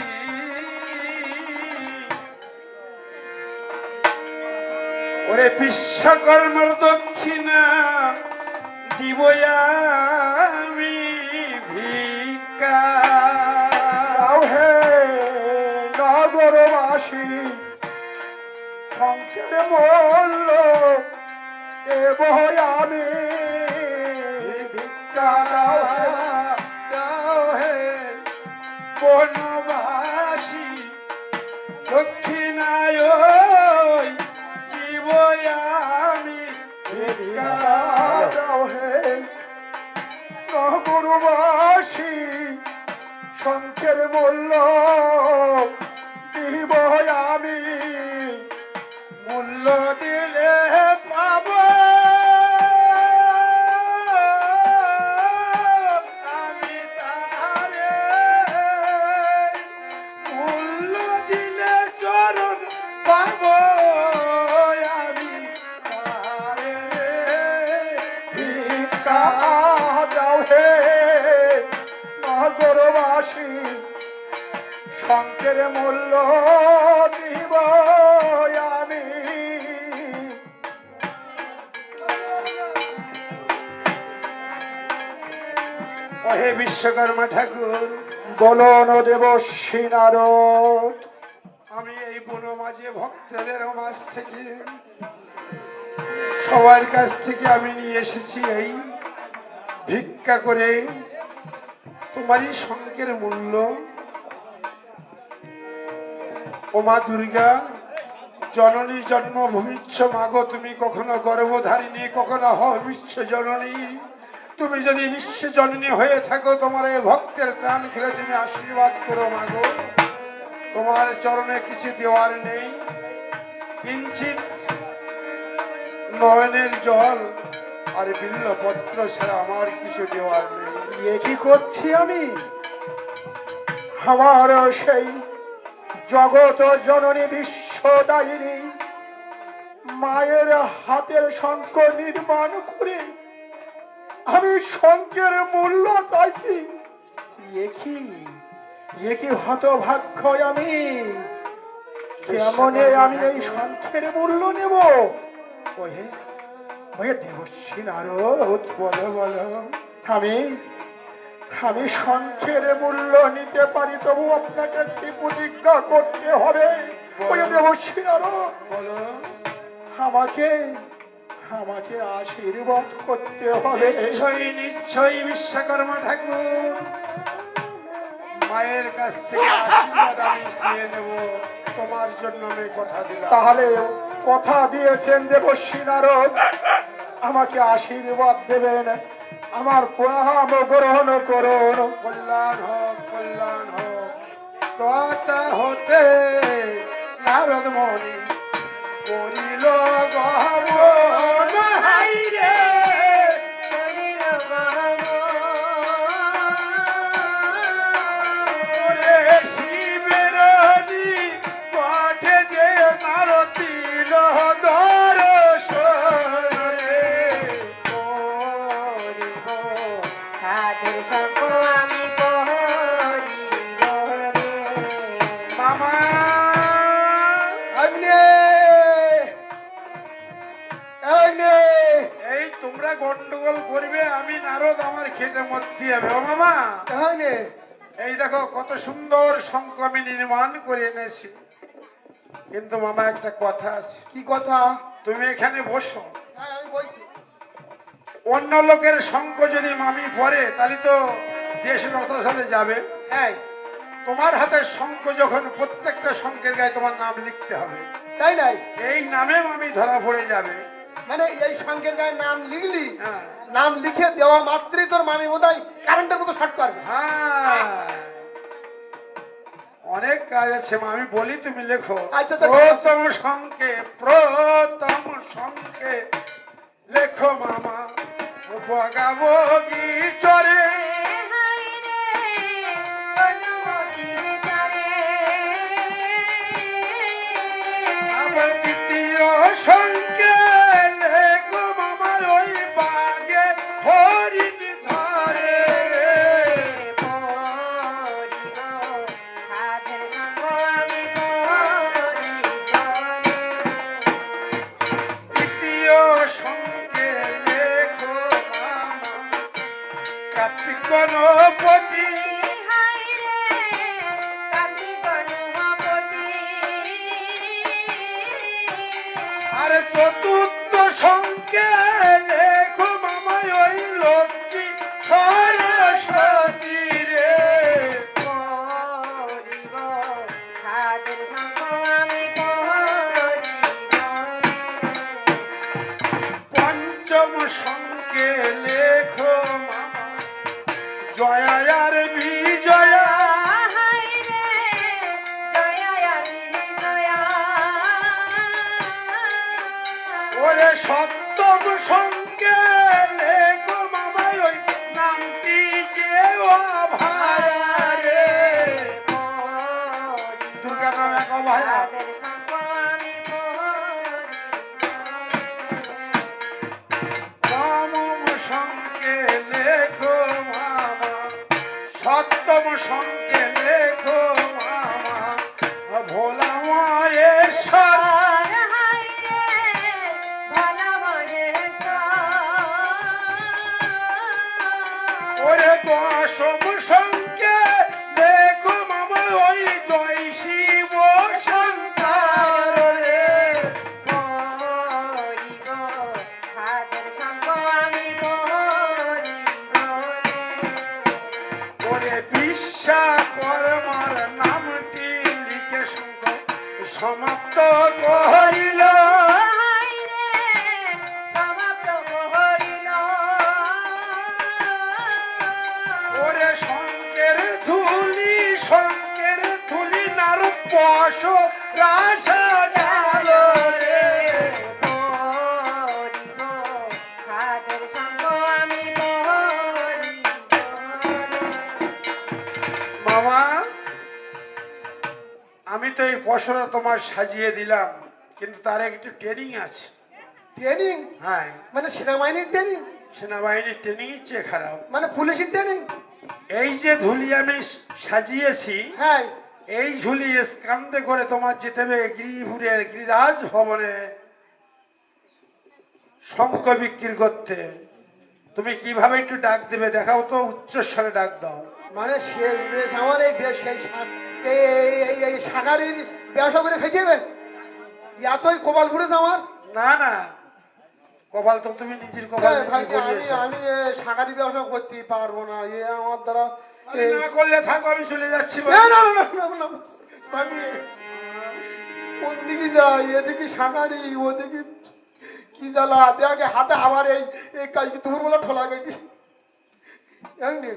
ওরে বিশ্বকর্মার দক্ষিণা দিব আমি ভিক্ষা। যাও হে নগরবাসী, শঙ্কের মূল্য দেব আমি ভিক্ষা। দাও হে বনবাসী দক্ষিণায় দিব আমি ভিক্ষা। দাও হে নগরবাসী, শঙ্কের মূল্য দিব আমি। মূল্য দিলে পাব আমি তারে, মূল্য দিলে চরণ পাব আমি তারে। ভিক্ষা দাও হে নগরবাসী, শঙ্কের মূল্য দিব আমি। ওহে বিশ্বকর্মা ঠাকুর, বলন দেবশ্রী নারদ, আমি এই বনমাঝে ভক্তদের মাঝ থেকে সবার কাছ থেকে আমি নিয়ে এসেছি এই ভিক্ষা করে তোমারই শঙ্কের মূল্য। ও মা দুর্গা, জননী জন্মভূমিচ্ছ মাগো, তুমি কখনো গর্ভধারিণী, কখনো হও বিশ্ব জননী। তুমি যদি বিশ্ব জননী হয়ে থাকো, তোমার এই ভক্তের প্রাণ খুলে তুমি আশীর্বাদ করো মাগো। তোমার চরণে কিছু দেওয়ার নেই, কিঞ্চিত নয়নের জল আর বিল্লপত্র ছাড়া আমার কিছু দেওয়ার নেই। এ কি করছি আমি? আমার সেই জগত জননী বিশ্বদায়িনী মায়ের হাতের শঙ্খ নির্মাণ করে আমি শঙ্কের মূল্য চাইছি। এ কি হতভাগ্য আমি! কেমনে আমি এই শঙ্খের মূল্য নেব? ওহে ওহে দেবশ্রী নারদ, বলো বলো। আমি শঙ্খের মূল্য নিতে পারি, তবু আপনাকে একটি প্রতিজ্ঞা করতে হবে। ওই দেবশ্রী নারদ, বলো। আমাকে আশীর্বাদ করতে হবে। নিশ্চয়ই নিশ্চয়ই বিশ্বকর্মা ঠাকুর, মায়ের কাছ থেকে আশীর্বাদ আমি চেয়ে নেব। তোমার জন্য আমি কথা দিলাম। তাহলে কথা দিয়েছেন দেবশ্রী নারদ, আমাকে আশীর্বাদ দেবেন, আমার প্রণাম গ্রহণ করুন। কল্যাণ হোক, কল্যাণ হোক। তথা হতে নারদ মণি করিল গহন, হাই রে করিল এই নে। এই তোমরা গন্ডগোল করবে, আমি নারদ আমার খেটে মরতে হবে। ও মামা, এই নে। এই দেখো কত সুন্দর শঙ্খ আমি নির্মাণ করে এনেছি, কিন্তু মামা একটা কথা আছে। কি কথা? তুমি এখানে বসো, হ্যাঁ, আমি বলছি। অন্য লোকের শঙ্খ যদি মামি পরে তাহলে তো দেশ নতার সাথে যাবে। হ্যাঁ, তোমার হাতের শঙ্খ যখন, প্রত্যেকটা শঙ্খের গায়ে তোমার নাম লিখতে হবে। তাই নাই? এই নামে মামি ধরা পড়ে যাবে। মানে এই সঙ্গের গায়ে নাম লিখলি, হ্যাঁ নাম লিখে দেওয়া মাত্রই তোর মামি বোধহয় কারেন্টের মতো শর্ট করবে। হ্যাঁ, অনেক কাজ আছে মা, আমি বলি তুমি লেখো। আচ্ছা, তা- প্রথম শঙ্কে, প্রথম শঙ্কে লেখো মামা, বগাবগি চরে। আবার দ্বিতীয় শঙ্কে লেখো মামা, ওই বাগে হরিণ ধরে। তৃতীয় শঙ্কে লেখো মামা, কার্তিক গণপতি। আর চতুর্থ শঙ্কে লেখো মামা, ওই লক্ষ্মী সরস্বতী রে। পঞ্চম শঙ্কে লেখো মামা, জয়া আর বিজয়া। ওরে সপ্তম শঙ্কে লেখো মামা, ওই নামটি যে অভয়া রে। দুর্গা নাম এক অভয়া। নবম শঙ্কে লেখো মামা, সপ্তম শঙ্কে লেখো মামা, ভোলা মহেশ্বর। ওরে দশম শঙ্কে লেখো মামা, ওই জয় শিব শঙ্কর রে। ওরে বিশ্বাকর্মার নামটি লিখে শঙ্খ সমাপ্ত করিল। ওরে শঙ্কের ধুলি, শঙ্কের ধুলি নার পশ রাস গেল রে। মামা, আমি তো এই পশরা তোমার সাজিয়ে দিলাম, কিন্তু তার একটু ট্রেনিং আছে। ট্রেনিং? হ্যাঁ, মানে সেনাবাহিনীর ট্রেনিং? সেনাবাহিনীর ট্রেনিং চেয়ে খারাপ। মানে পুলিশের ট্রেনিং? এই যে ধুলি আমি সাজিয়েছি, হ্যাঁ। এই ঝুলি স্কান্দে করে তোমার যেতে হবে গিরিপুরের গিরিরাজ ভবনে শঙ্খ বিক্রি করতে। তুমি কিভাবে একটু ডাক দেবে দেখাও তো, উচ্চস্বরে ডাক দাও। মানে শেষ বেশ আমার এই বেশ সেই এই শাকারির ব্যবসা করে খাইতে হবে? এতই কপাল পুড়েছে আমার। না না, কপাল তো তুমি নিজের কপাল ভাই, নিজে গড়িয়েছো। আমি শাকারি ব্যবসা করতে পারবো না, আমার দ্বারা। আরে না করলে থাকো, আমি চলে যাচ্ছি। না না না না না, ভাবি, কোন দিকে যাই? এদিকে শাকারি, ওদিকে কি জ্বালা দেখে হাতে আবার এই কাজকে দুপুরবেলা ঠোলা গেছি এমনি।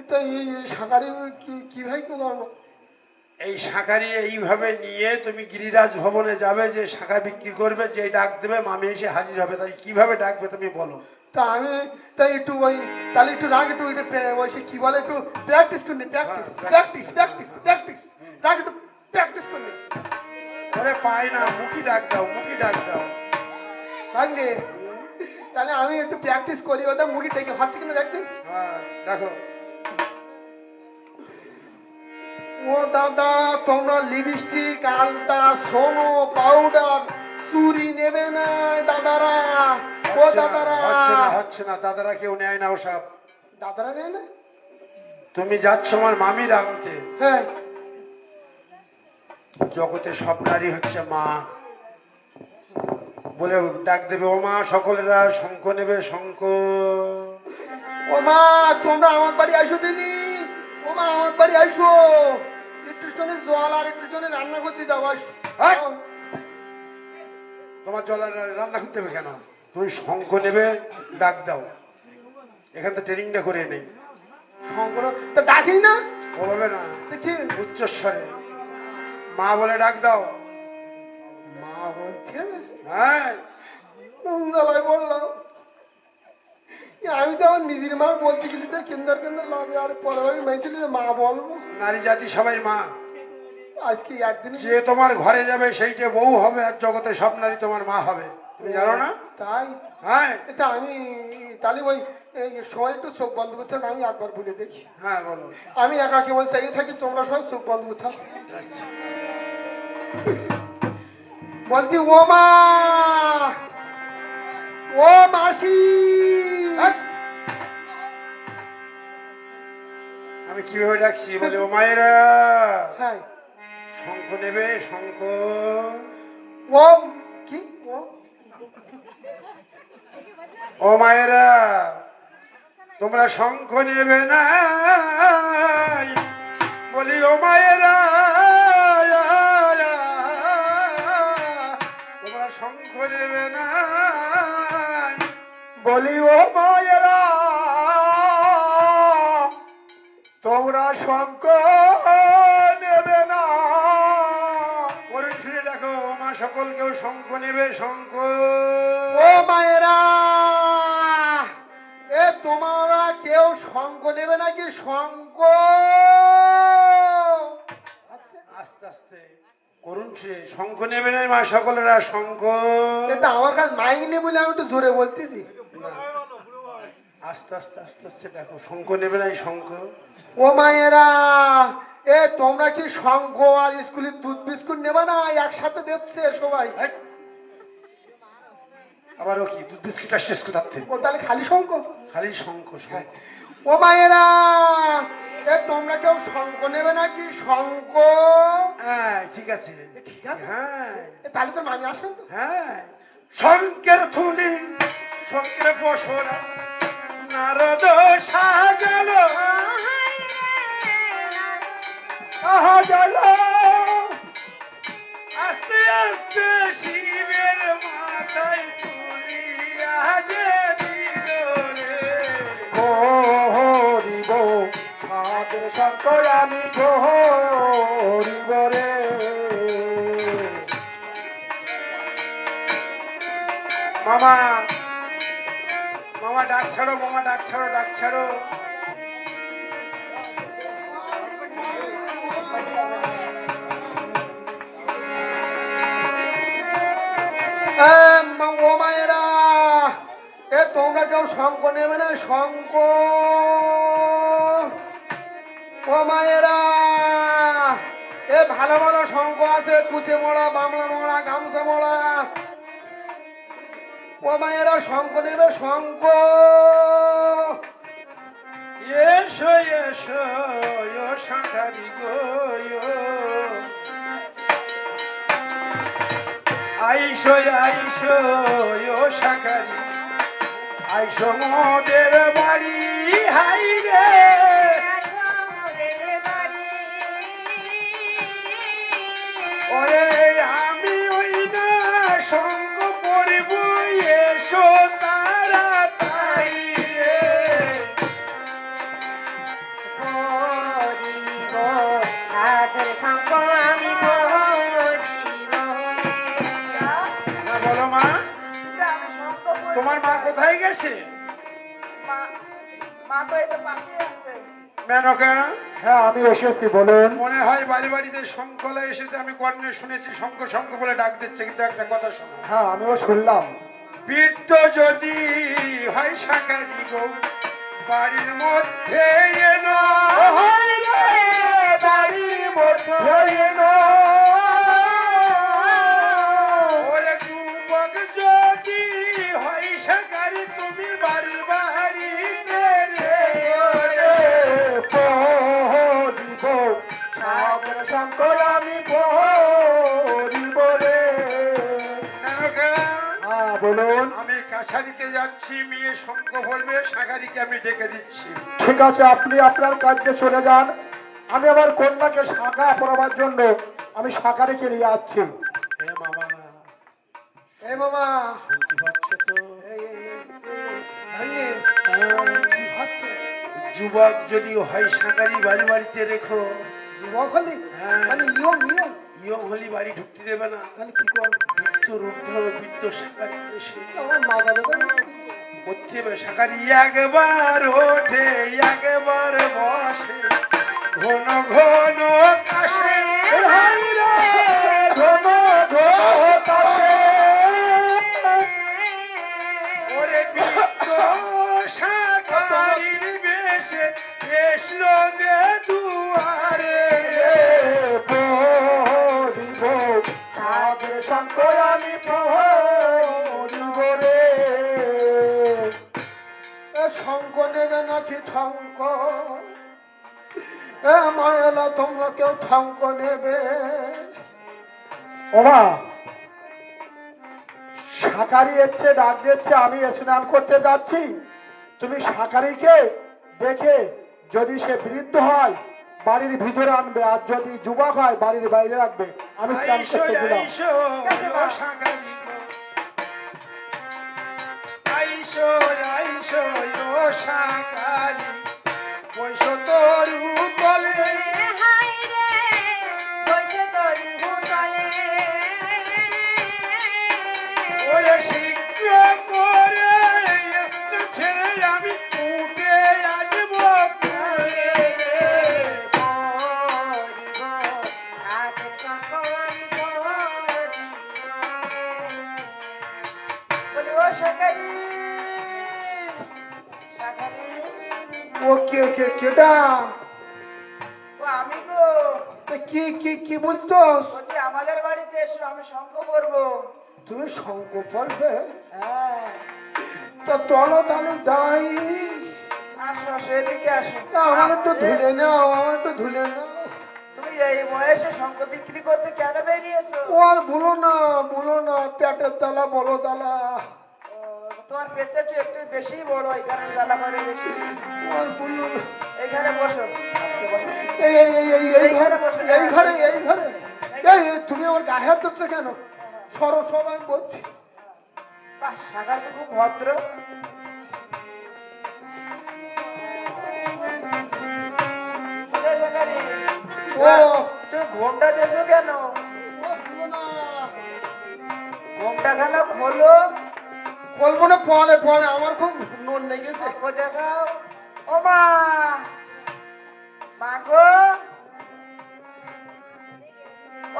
তা এই শাকারি কি ভাই কেউ ধরবো? এই শাঁখারি এইভাবে নিয়ে তুমি গিরিরাজ ভবনে যাবে, যে শাঁখা বিক্রি করবে, যে ডাক দেবে মামি এসে হাজির হবে। তাই কিভাবে ডাকবে তুমি বলো। তা আমি তাই একটু ওই তাহলে একটু রাগ, একটু ওই সে কি বলে, একটু প্র্যাকটিস করি, প্র্যাকটিস প্র্যাকটিস প্র্যাকটিস প্র্যাকটিস রাগ, একটু প্র্যাকটিস করি। ওরে পাই না, মুখী ডাক দাও, মুখী ডাক দাও। ভাঙলে তাহলে আমি একটু প্র্যাকটিস করি, ওটা মুখি থেকে ভাবছি কিনা দেখছি। হ্যাঁ দেখো। ও দাদা, তোমরা লিপস্টিক, আলতা, সোনো, পাউডার, চুরি নেবে না দাদারা? দাদারা। হচ্ছে না দাদারা কেউ নেয় না ওসব। দাদারা নেই না? তুমি যাচ্ছ আমার মামির আনতে। হ্যাঁ, জগতে সব নারী হচ্ছে মা বলে ডাক দেবে, ও মা সকলেরা শঙ্খ নেবে শঙ্খ। ও মা তোমরা আমার বাড়ি আসো দিনি। ও মা আমার বাড়ি আসো, একটু জন্য জল আর একটু জন্য রান্না করতে যাও। আসো। এই! তোমার জল আর রান্না করতে হবে কেন? তুমি শঙ্খ নেবে, ডাক দাও। এখান থেকে ট্রেনিংটা করে নেই। শঙ্কর তা ডাকি না ওভাবে না, দেখি। উচ্চস্বরে মা বলে ডাক দাও। মা বলছে হ্যাঁ, কোন জ্বালায় বললাম। আমি তো আমার নিজের মা বলতে গেছি তো কেন্দ্র কেন্দ্র লাগে, আর পরে আমি মেয়েছিল মা বলবো। নারী জাতি সবাই মা। আজকে একদিন যে তোমার ঘরে যাবে সেইটা বউ হবে, আর জগতে সব নারী তোমার মা হবে। তুমি জানো না? তাই হ্যাঁ এটা আমি তাহলে ওই সবাই একটু চোখ বন্ধ করতে থাক, আমি একবার বলে দেখি। হ্যাঁ বলো। আমি একা কেবল চাইয়ে থাকি, তোমরা সবাই চোখ বন্ধ করে থাক। আচ্ছা। বলছি ও মা, ও মাসি। আমি কিভাবে ডাকছি বলে, ও মায়েরা হ্যাঁ, শঙ্খ নেবে শঙ্খ। ও কি ও ও মায়েরা তোমরা শঙ্খ নেবে না বলি, ও মায়েরা তোমরা শঙ্খ নেবে না বলি ও মায়েরা তোমরা শঙ্খ নেবে না। করুন শুনে দেখো, ও মা সকল কেউ শঙ্খ নেবে শঙ্খ। ও মায়েরা, এ তোমরা কেউ শঙ্খ নেবে নাকি শঙ্খ? আস্তে আস্তে করুন সে শঙ্খ নেবে না মা সকলেরা শঙ্খ। এটা আমার কাছে মাইক নেই বলে আমি একটু জোরে বলতেছি। আস্তে আস্তে আস্তে আস্তে দেখো, শঙ্খ নেবে না শঙ্খ। ও মায়েরা, এ তোমরা কি শঙ্খ আর স্কুলের দুধ বিস্কুট নেবে না? একসাথে দিচ্ছে সবাই। এই! আবার ও কি দুধ বিস্কুট আসছে কোথার থেকে? ও তাহলে খালি শঙ্খ? খালি শঙ্খ শঙ্খ। ও মায়েরা, এ তোমরা কেউ শঙ্খ নেবে নাকি শঙ্খ? হ্যাঁ ঠিক আছে ঠিক আছে, হ্যাঁ এ তাহলে তো মামি আসবেন তো। হ্যাঁ। শঙ্কের থুলি শঙ্কের বসরা নারদ সাজালো আহা জালো আস্তে আস্তে শিবের মাথায় তুলিয়া যে দিল রে। হরিব সাদের শঙ্কর আমি হরিব রে। মামা মামা ডাক ছাড়ো, মামা ডাক ছাড়ো, ডাক ছাড়ো। ও মায়েরা, এ তোমরা কেউ শঙ্খ নেবে না শঙ্খ? ও মায়েরা, এ ভালো ভালো শঙ্খ আছে, কুচে মোড়া, বামলা মোড়া, গামছা মোড়া। ও মায়েরা শঙ্খ নেবে শঙ্খ? এসো এসো ও শাঁখারি গো, আইসো আইসো ও শাঁখারি, আইসো মোদের বাড়ি হাই রে। ওরে আমি ওই না শঙ্খ পরিব, এসো তাড়াতাড়ি রে। না বলো মা, আমি শঙ্খ পরি। তোমার মা কোথায় গেছে? মা তো এই তো পাশে আছে। মেনকা, হ্যাঁ আমি এসেছি, বলুন। মনে হয় বাড়ি বাড়িতে শঙ্খলা এসেছে। আমি কর্ণে শুনেছি শঙ্খ শঙ্খ বলে ডাক দিচ্ছে, কিন্তু একটা কথা শোনো। হ্যাঁ আমিও শুনলাম। বৃদ্ধ যদি হয় শাঁখারি গো, বাড়ির মধ্যে এনো বাড়ির মধ্যে এনো। ওরে যুবক যদি হয় শাঁখারি আমি কাছারিতে যাচ্ছি, মেয়ে শঙ্খ পড়বে, শাঁখারিকে আমি ডেকে দিচ্ছি। ঠিক আছে, আপনি আপনার কাজে চলে যান। আমি আমার কন্যাকে শাঁখা পরাবার জন্য আমি শাঁখারিকে নিয়ে আসছি। এ মামা, এই মামা, শুনতে পাচ্ছ তো? এই ভাগ্নে, কি হচ্ছে? যুবক যদি হয় শাঁখারি বাড়ি বাড়িতে রেখো, যুবক হলি? হ্যাঁ। মানে ইয়ং ইয়ং? ইয়ং হলি বাড়ি ঢুকতে দেবে না। তাহলে কি কর? মৃত্যুর ঊর্ধ্ব বৃত্ত শাঁখারি এসে আমার মা যাবে তো? করতে হবে। শাঁখারি একবার ওঠে, একবার বসে, ঘন ঘন কাশে। এই হাই রে, ঘন ঘন আসে। ওরে বৃত্ত শাঁখারির বেশে এসলো যে দুয়ারে। পড়িব সাধে শঙ্কর আমি পড়িব রে। এ শঙ্খ নেবে নাকি ঠঙ্ক? এ মায়েলা, তোমরা কেউ ঠঙ্ক নেবে? ওমা, শাঁখারি এসছে, ডাক দিচ্ছে, আমি স্নান করতে যাচ্ছি। তুমি শাঁখারিকে দেখে যদি সে বৃদ্ধ হয় বাড়ির ভিতরে আনবে, আর যদি যুবক হয় বাড়ির বাইরে রাখবে। আমি স্নান আইসো করতে দিলাম। আইসো ও শাঁখারি গো। আইসো আইসো ও শাঁখারি, বৈশো তরু তলে। হাই রে বসে তোর তলে ওরে শীঘ্র করে এসে ছেড়ে আমি উঠে আসবো কোলে। পরিব হাতের সঙ্গ আমি পরিব। বলি ও শাঁখারি, শাঁখারি, ও কে কে কেডা? ও আমি গো। এ কি কি কি বলতো? বলছি আমাদের বাড়িতে এসো, আমি শঙ্খ পরবো। তুমি শঙ্খ পড়বে? হ্যাঁ, তা চলো তাহলে যাই। আসো আসো, এদিকে আসো। তা আমার একটু ধুলে নাও, আমার একটু ধুলে নাও। তুমি এই বয়সে শঙ্খ বিক্রি করতে কেন বেরিয়েছো? ও আর বলো না, পেটের তালা বলো তালা। ও, তোমার পেটটা একটু বেশি বড়, এখানে জ্বালা করে বেশি। ও আর বলো না। এইখানে বসো, আজকে বসো। এই ঘরে, এই ঘরে, এই ঘরে। এই তুমি আমার গায়ে হাত দিচ্ছ কেন? সরো সবাই বলছি। বাহ, শাঁখার তো খুব ভদ্র। কোথায় শাঁখারি? ও তুমি ঘোমটা দিয়েছো কেন? ও বলো না। ঘোমটা খানা খোলো, বলবো না, পরে পরে আমার খুব নুন লেগেছে। শঙ্খ দেখাও। ও মা, মা গো,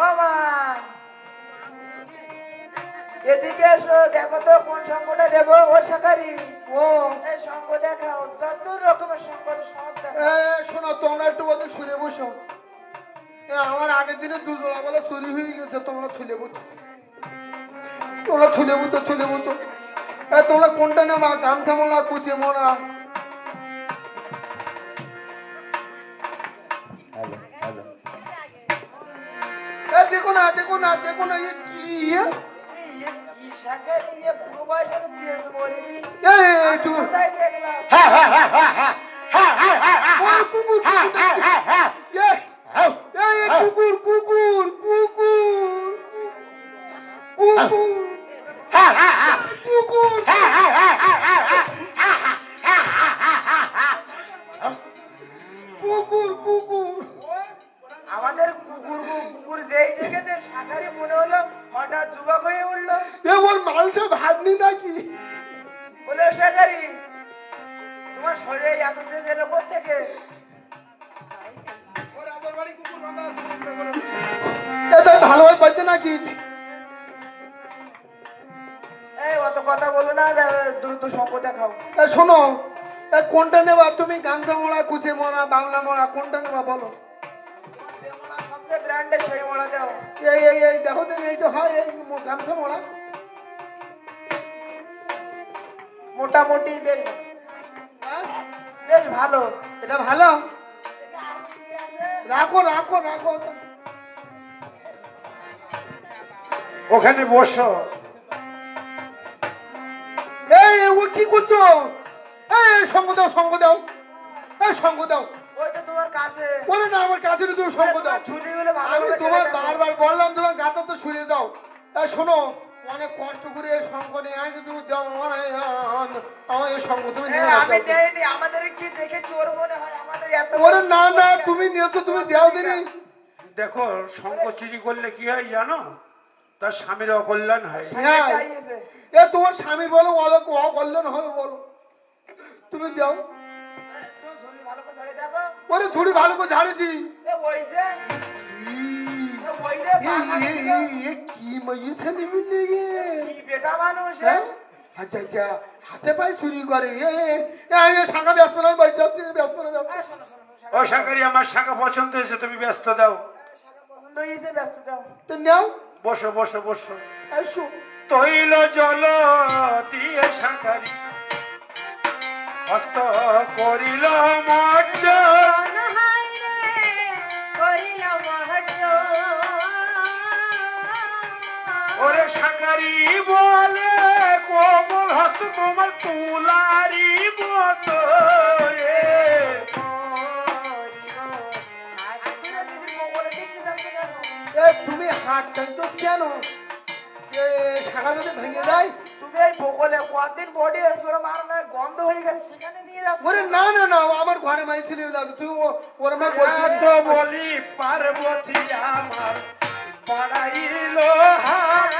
ও মা, এদিকে এসো, দেখো তো কোন শঙ্খটা দেবো। ও শাঁখারি, ও এই শঙ্খ দেখাও, যত রকমের শঙ্খ আছে সব এ দেখাও। শোনো, তোমরা একটু বলতে সুরে বসো। আমার আগের দিনে দুজোড়া বলে চুরি হয়ে গেছে, তোমরা থুলে বুতো, তোমরা থুলে বুতো, থুলে বুতো। তোমরা কোনটা নেবা? গামছা মোনা, কুচে মোনা? দেখো না, দেখো না, দেখো না, এ কি ইয়ে? এই কি শাঁখারি, এ বুড়ো বয়সে দিয়েছে মরিবি। এই তুমি কোথায় দেখলাম? ও কুকুর, কুকুর, কুকুর, কুকুর, কুকুর, কুকুর। কুকুর, কুকুর। আমাদের কুকুর কুকুর যেই দেখেছে শাঁখারি মনে হলো হঠাৎ যুবক হয়ে উঠলো। এবার মাংসে ভাতনি নাকি? বলে শাঁখারি, তোমার শরীরে এত তেজ এলো কোত্থেকে? এটা ভালোভাবে পাইতে নাকি? এই অত কথা বলো না, দ্রুত শঙ্খ দেখাও। শোনো, কোনটা নেবা তুমি? গামছা মোড়া, কুচে মোড়া, বাংলা মোড়া, কোনটা নেবা বলো? সবচেয়ে ব্র্যান্ডের সেই মোড়া দাও। এই দেখো তো, এইটা হয় এই গামছা মোড়া। মোটামুটি বেশ হ্যাঁ? বেশ ভালো। এটা ভালো, রাখো রাখো রাখো। ওখানে বসো। কি করছো? এই সঙ্গ দাও, সঙ্গ দাও, এই সঙ্গ দাও। ওই তো তোমার কাছে বলে না আমার কাছে না, তুমি সঙ্গ দাও। ঝুলিগুলো ভালো আমি করে তোমার কেটে দাও। বারবার বললাম তোমার গাছা তো সরিয়ে দাও। তা শোনো, অনেক কষ্ট করে এই সঙ্গ নিয়ে আসে, তুমি দাও আমার এই সঙ্গ তুমি নিয়ে হ্যাঁ, আমি নাও। দেইনি, আমাদের কি দেখে চোর মনে হয়? আমাদের এত ওরে না না, তুমি নিয়েছো, তুমি দেও দিনি। দেখো, শঙ্খ চুরি করলে কি হয় জানো? তার স্বামীর অকল্যাণ হয়। হ্যাঁ, চাইছে। এ তোমার স্বামী বলো, অলোক অকল্যাণ হবে বলো, তুমি দাও। তুমি ঝুলি ভালো করে ধরে দেখো। ওরে ধুড়ি ভালো করে ঝাড়েছি। এ ওই যে, ওই যে বাগানে যে কি মাইয়ে ছেলে মিলে গে? কি বেটা মানুষ এ? হ্যাঁ? আচ্ছা আচ্ছা, হাতে পায়ে চুরি করে। আমি শাখা ব্যস্ত নয়, বাড়িতে আসছি, ব্যস্ত নয়, ব্যস্ত। শোনো, শোনো, শোনো, ও শাকারি, আমার শাখা পছন্দ হয়েছে, তুমি ব্যস্ত দাও। শাখা পছন্দ হয়েছে, ব্যস্ত দাও। তো নাও, বসো বসো বসো। আসো। তৈল জল দিয়ে শাকারি হস্ত করিল মজ্জ। হায় রে করিল মহত্ব ওরে শাকারি বলে কোমল হস্ত তোমার তুলারি মতো রে। বলে দেখতে যাচ্ছে কেন? তুমি হাত টানতো কেন? শাখা যদি ভেঙে যায়? তুমি এই বকলে কতদিন বডি স্প্রে মারো না, গন্ধ হয়ে গেছে, সেখানে নিয়ে যাচ্ছ। ওরে না না না, আমার ঘরে মাই ছিল না, তুমি ওর মা এত বলি পার্বতী আমার বাড়াইল হাত।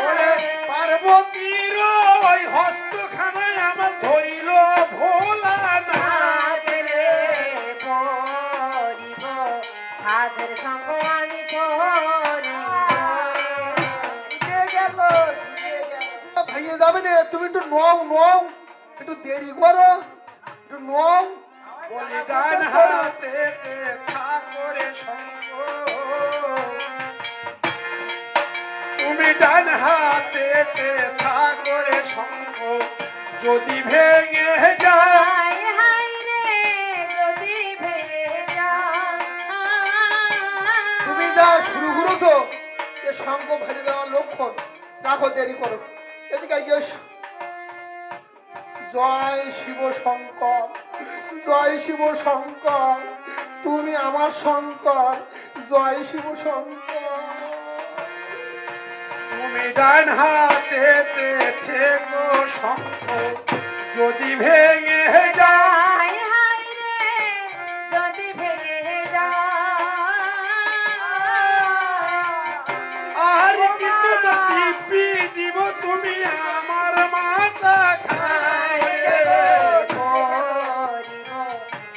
ওরে পার্বতীর ওই হস্তখানায় আমার ধরিল ভোলা না। সাধের সঙ্গ আমি করি দিয়ে গেল, দিয়ে গেল। ভেঙে যাবে না, তুমি একটু নও নও, একটু দেরি করো, একটু নও। বলি ডান হাতে ঠাকুরে সঙ্গ, তুমি ডান হাতে ঠাকুরে সঙ্গ যদি ভেঙে যায়। হায় হায় রে যদি ভেঙে যায় তুমি যা শুরু করেছো, এ সঙ্গ ভেঙে যাওয়ার লক্ষণ। রাখো, দেরি করো, এদিকে এগিয়ে এসো। জয় শিব শঙ্কর, জয় শিব শঙ্কর, তুমি আমার শঙ্কর, জয় শিব শঙ্কর। তুমি ডান হাতে থেকো শঙ্খ যদি ভেঙে যায়। হায় হায় রে যদি ভেঙে যায় আর কিন্তু না দিব্যি দিব তুমি আমার মাথা খাই। করিব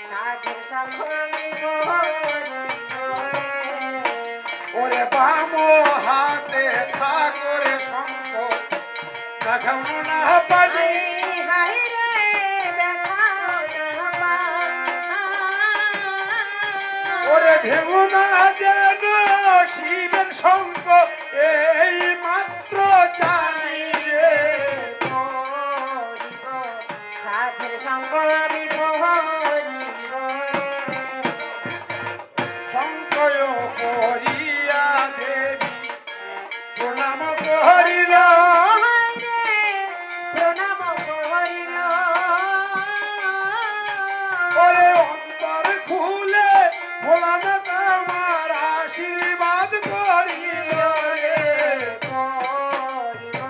সাধের সঙ্গ আমি করিব ওরে বাম হাতে ঠাকুরে শঙ্খ দেখাও না পারি। হায় রে দেখাও না ওরে ভেঙো না যেন শিবের শঙ্খ এই মাত্র জানি রে। করিব সাধের সঙ্গ আমি করিব শঙ্কর করিয়া দেবী প্রণাম করিল। হায় রে প্রণাম করিল ওরে অন্তর খুলে ভোলানাথ আমার আশীর্বাদ করিল রে। করিব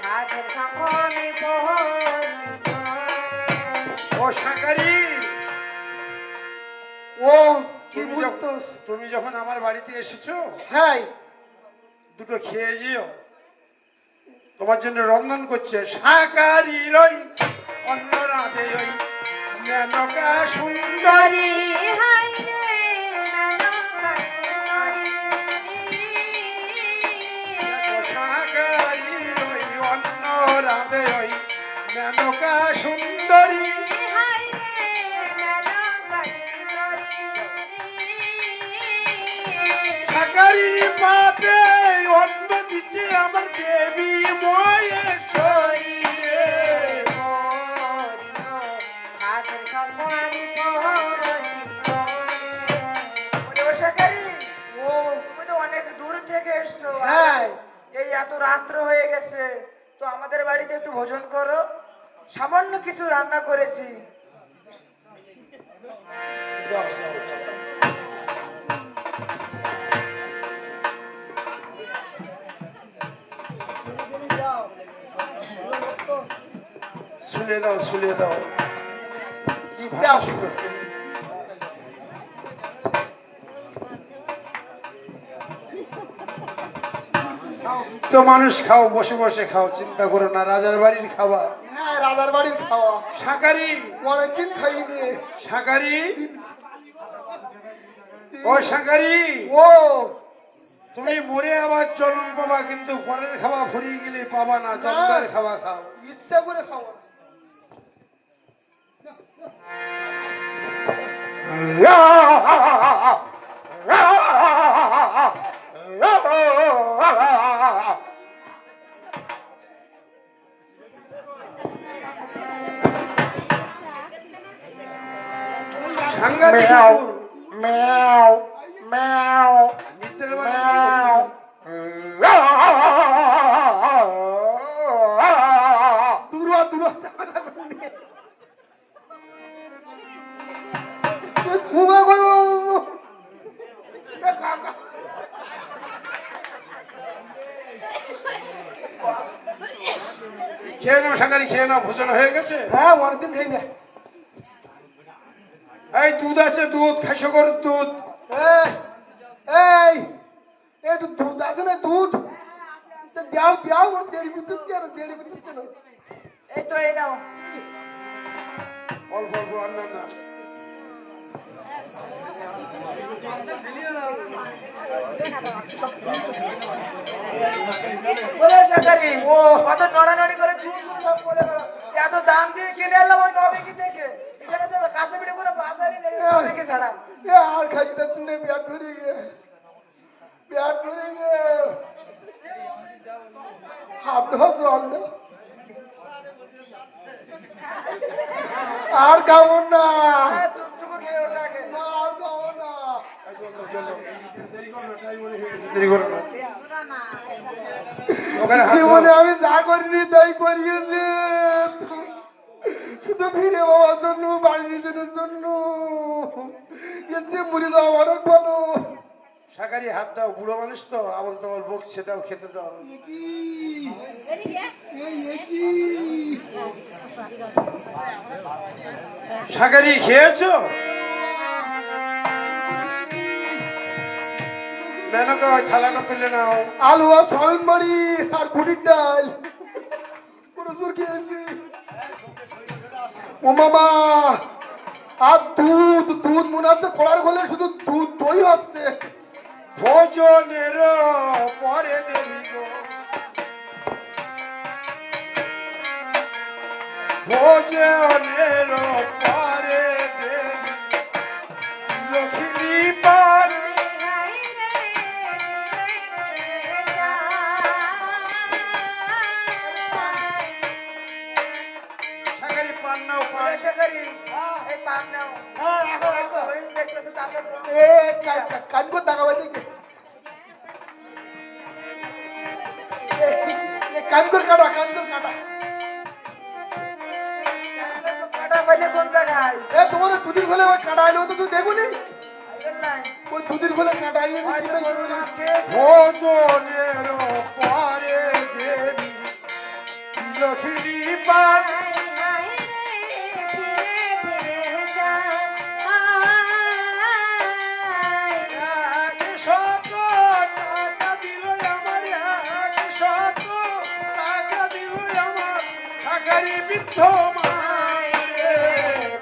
সাধের সঙ্গ আমি করিব ও শাকারি, ও কি তুমি বলতো? তুমি যখন আমার বাড়িতে এসেছো হ্যাঁ, দুটো খেয়ে যেও। তোমার জন্য রন্ধন করছে শাকারি রই অন্ন রাধে ওই মেনকা সুন্দরী। হায় রে মেনকা সুন্দরী শাকারি রই অন্ন রাধে ওই মেনকা সুন্দরী। হায় রে মেনকা সুন্দরী শাকারি পাতে অন্ন দিচ্ছে আমার দেবী মহেশ্বরী রে। সাধের সঙ্গ আমি করিব ওরে ও শাকারি, ও তুমি তো অনেক দূর থেকে এসছো আর হ্যাঁ। এই এত রাত্র হয়ে গেছে, তো আমাদের বাড়িতে একটু ভোজন করো। সামান্য কিছু রান্না করেছি। দাও, দাও, দাও। শুলে দাও, শুলে দাও। কি দাও। ভালো শিখেছে। তো মানুষ খাও, বসে বসে খাও, চিন্তা করো না, রাজার বাড়ির খাবার। হ্যাঁ, রাজার বাড়ির খাওয়া শাকারি, অনেকদিন খাইনি। শাকারি, ও শাকারি, ও তুমি মরে আবার জন্ম পাবা, কিন্তু পরের খাওয়া ফুরিয়ে গেলে পাবা না, জমদার খাওয়া খাও। ইচ্ছা করে খাওয়া। সাংঘাতিক ম্যাও, কুকুর। ম্যাও, ম্যাও, মিত্রের বাড়ি ম্যাও। দূর দূর ঘুমা খেয়ে নাও শাকারি, খেয়ে নাও, ভোজন হয়ে গেছে। হ্যাঁ, অনেকদিন খাই না। এই দুধ আছে, দুধ খাইছো, গরুর দুধ। এই এই একটু দুধ আছে না, দুধ দাও দাও। ওর দেরি করতেছ কেন, দেরি করতেছ কেন? এই তো এই নাও। অল্প অল্প রান্না না। বলে শাকারি, ও কত নড়ানড়ি করে দুধ সব বলে গেল। এত দাম দিয়ে কিনে এলাম ওই নবেকি থেকে। এখানে তো কাছে পিঠে করে বাজারই নেই নবেকি ছাড়া। এ আর খাইতে তুমি পেট ভরে গে, পেট ভরে গে। হাত ধো, জল দাও। আর খাবো না, হ্যাঁ, দুধটুকু খেয়ে ওঠা আগে। না, আর খাবো না। দেরি করো না। ওখানে হাত জীবনে দাও। আমি যা করিনি তাই করিয়েছি, শুধু ফিরে বাবার জন্য, বাড়ি নিজের জন্য। এসে মরে যাওয়া অনেক ভালো। শাকারি হাত দাও, বুড়ো মানুষ তো, আবল তাবল বকছে, দাও, খেতে দাও। শাকারি খেয়েছো? মেনকা ওই থালাটা তুলে নাও। আলু আর সয়াবিন বড়ি আর কুটির ডাল প্রচুর খেয়েছি। ও মামা, আর দুধ, দুধ মনে হচ্ছে কড়ার ঘোলে শুধু দুধ, দই হচ্ছে। ভোজনের পরে দেবী গো, ভোজনের পরে দেবী লক্ষ্মী পান। শাকারি পান নাও, পান। বলে শাকারি, এই পান নাও। হ্যাঁ, এখন আসো। ওই দেখতেছে তাদের এ কান করে টাকা দেখে কান করে কাটা, কান করে কাটা। কাটা পাইলে কোন জায়গায়? এ তোমার ওই দুদিন ঘোলে ওই কাটা আইলো তো তুই দেখো নি? আইবেন নাই। ওই দুদিন ঘোলে কাটা আইলে হয়তো গরু না খেয়েছে। ভোজনের পরে দেবী লক্ষ্মী পান। টাকা দিল আমার, টাকা দিল আমার শাকারি বৃদ্ধ মায়ের।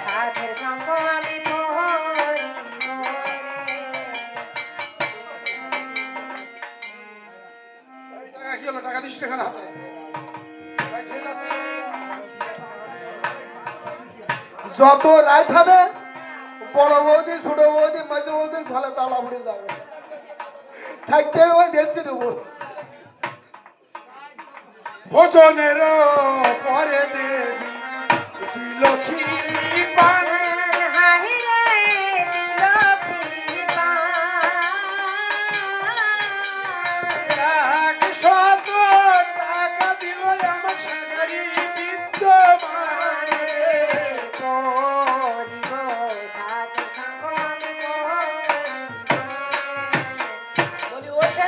সাধের সঙ্গ আমি পড়িব টাকা কি হলো? টাকা দিস টাকা হাতে খেয়ে যাচ্ছে। যত রাত হবে বড় বৌদি, ছোট বৌদি, মাঝে বৌদির ঘরে তালা পড়ে যাবে, থাকতে হবে ওই ডেন্সির উপর। ভোজনের পরে দেবী লক্ষ্মী পান। হারিয়ে দিল প্রিয়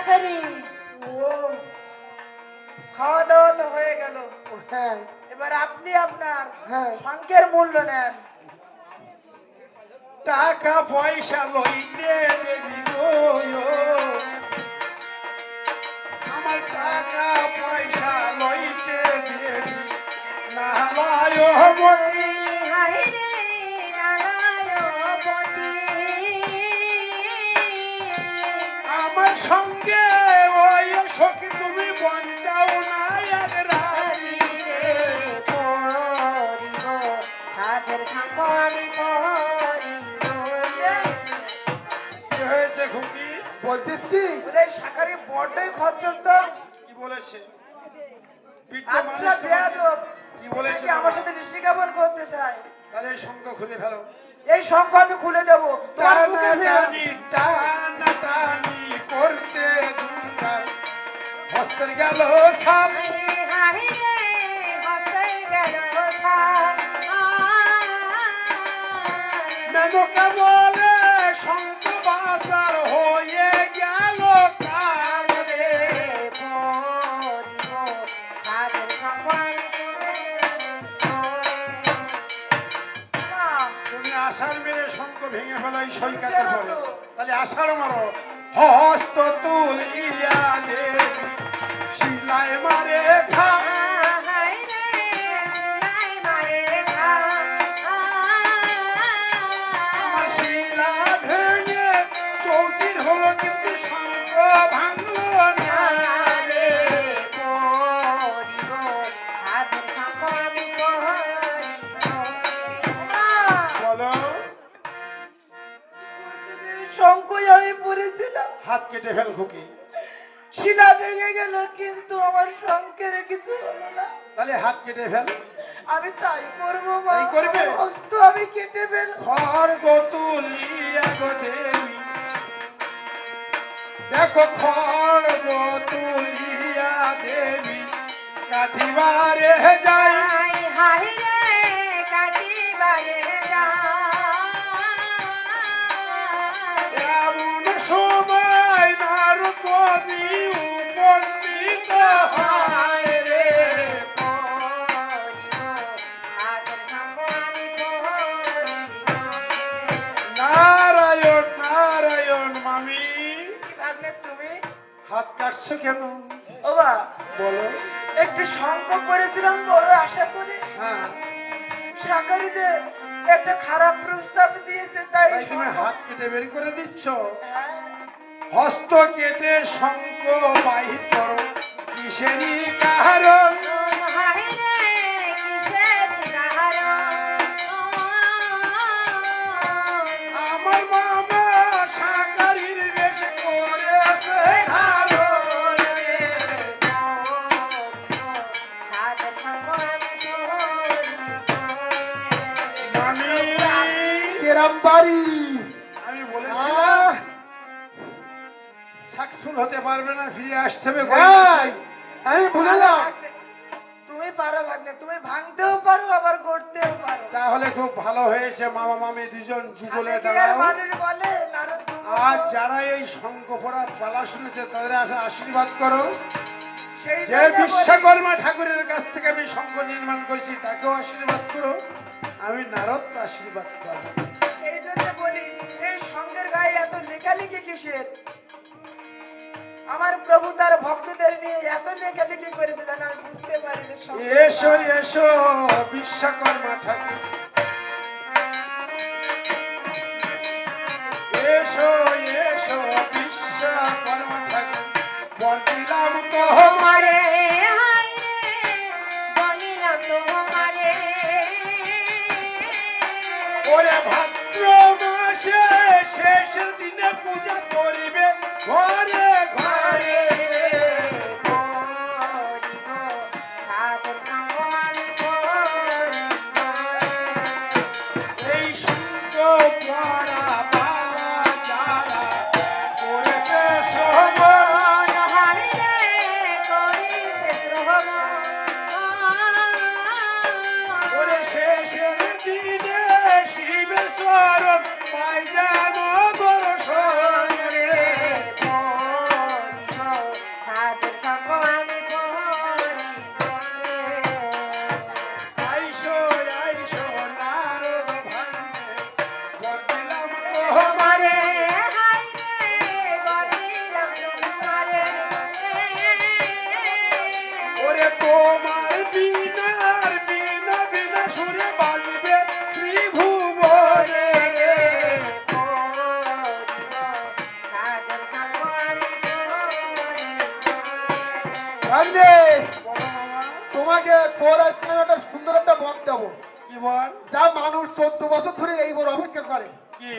শাকারি, ও খাওয়া দাওয়া তো হয়ে গেল, হ্যাঁ এবার আপনি আপনার হ্যাঁ। শঙ্কের মূল্য নেন। টাকা পয়সা লইতে দেবি গো, আমার টাকা পয়সা লইতে দেবি না লয় মতি। হায় রে নারায়ণপতি আমার সঙ্গে ওই সখী তুমি বঞ্চাও না এক রাতি। পরিব সাধের সঙ্গ আমি পরিব কি হয়েছে খুকি? বলতিস কি বলে শাকারি বড়ই খচ্চর তো। কি বলেছে? পিঠে আচ্ছা মানুষ তোমাকে- বেয়াদব, কি বলেছে নাকি আমার সাথে নিশিকাবন করতে চায়? তাহলে এই শঙ্খ খুলে ফেলো। এই শঙ্খ আমি খুলে দেবো, তোমার মুখে ফেলো। টানাটানি টানাটানি করতে দুটার হস্তের গেল ছাল। হায় রে হতে গেল ছাল মেনকা বলে শঙ্খ বাসার হয়ে গেল কাল রে। পরিব সাধের সঙ্গ আমি না, তুমি আষাঢ় মেরে শঙ্খ ভেঙে ফেলো এই সৈকাতে পড়ে। তাহলে আষাঢ় মারো। হস্ত তুলিয়া দে শিলায় মারে খা। হায় রে নাই মারে খা আমার শিলা ভেঙে চৌচির হলো কিন্তু শঙ্খ ভাঙলো না রে। পরিব সাধের সঙ্গ আমি বলো, শঙ্কই আমি পড়েছিলাম, হাত কেটে ফেল খুকি। শিলা ভেঙে গেল কিন্তু আমার শঙ্কের কিছু হলো না। তাহলে হাত কেটে ফেল। আমি তাই করবো মা, তাই করবে? আমার হস্ত আমি কেটে ফেলবো। খড়গ তুলিয়া গো দেবী, দেখো খড়গ তুলিয়া দেবী কাটিবারে যাই। হায় রে কাটিবারে এমন সময় নারপতি উপস্থিত হয় রে। নারায়ণ নারায়ণ মামি, ভাগ্নে তুমি, হাত কাটছো কেন? ও বা, বলো। একটু শঙ্ক করেছিলাম বড় আশা করে, হ্যাঁ, শাকারিতে একটা খারাপ প্রস্তাব দিয়েছে, তাই তাই তুমি শঙ্খ- হাত কেটে বের করে দিচ্ছ। হ্যাঁ, হস্ত কেটে শঙ্খ বাহির করো, কিসেরই কারণ? আমার মামা শাকারির বেশ করেছে ধারণ রে। মামি, কেরাম বাড়ি আমি বলেছিলাম সাকসেসফুল হতে পারবে না, ফিরে আসতে হবে। হ্যাঁ, আমি বললাম ভাগ্নে, তুমি পারো ভাগ্নে, তুমি ভাঙতেও পারো আবার গড়তেও পারো। তাহলে খুব ভালো হয়েছে, মামা মামি দুজন যুগলে অনেকের দাঁড়াও। মানুষ বলে নারদ তুমি আজ যারা এই শঙ্খ পড়া পালা শুনেছে তাদের আশীর্বাদ করো। সেই যে জন্য বলি- বিশ্বকর্মা ঠাকুরের কাছ থেকে আমি শঙ্খ নির্মাণ করেছি তাকেও আশীর্বাদ করো, আমি নারদ আশীর্বাদ করবো। সেই জন্য বলি এই সঙ্গের গায়ে এত লেখালেখি কিসের? আমার প্রভু তার ভক্তদের নিয়ে এত লেখালেখি করেছে যেন আমি বুঝতে পারি যে সঙ্গের এসো গায়ে- এসো বিশ্বকর্মা ঠাকুর, এসো এসো বিশ্বকর্মা ঠাকুর, বর দিলাম তো তোমারে হায় রে বলিলাম তোমারে ওরে ভাদ্র মাসে শেষের দিনে পূজা করিবে ঘরে ঘরে। এই সঙ্গ পড়া পালা ভাইরে বলো মামা, তোমাকে তোর আজকে আমি একটা সুন্দর একটা বক দেবো, কি বল? যা মানুষ 14 বছর ধরে এই বড় অপেক্ষা করে। কি?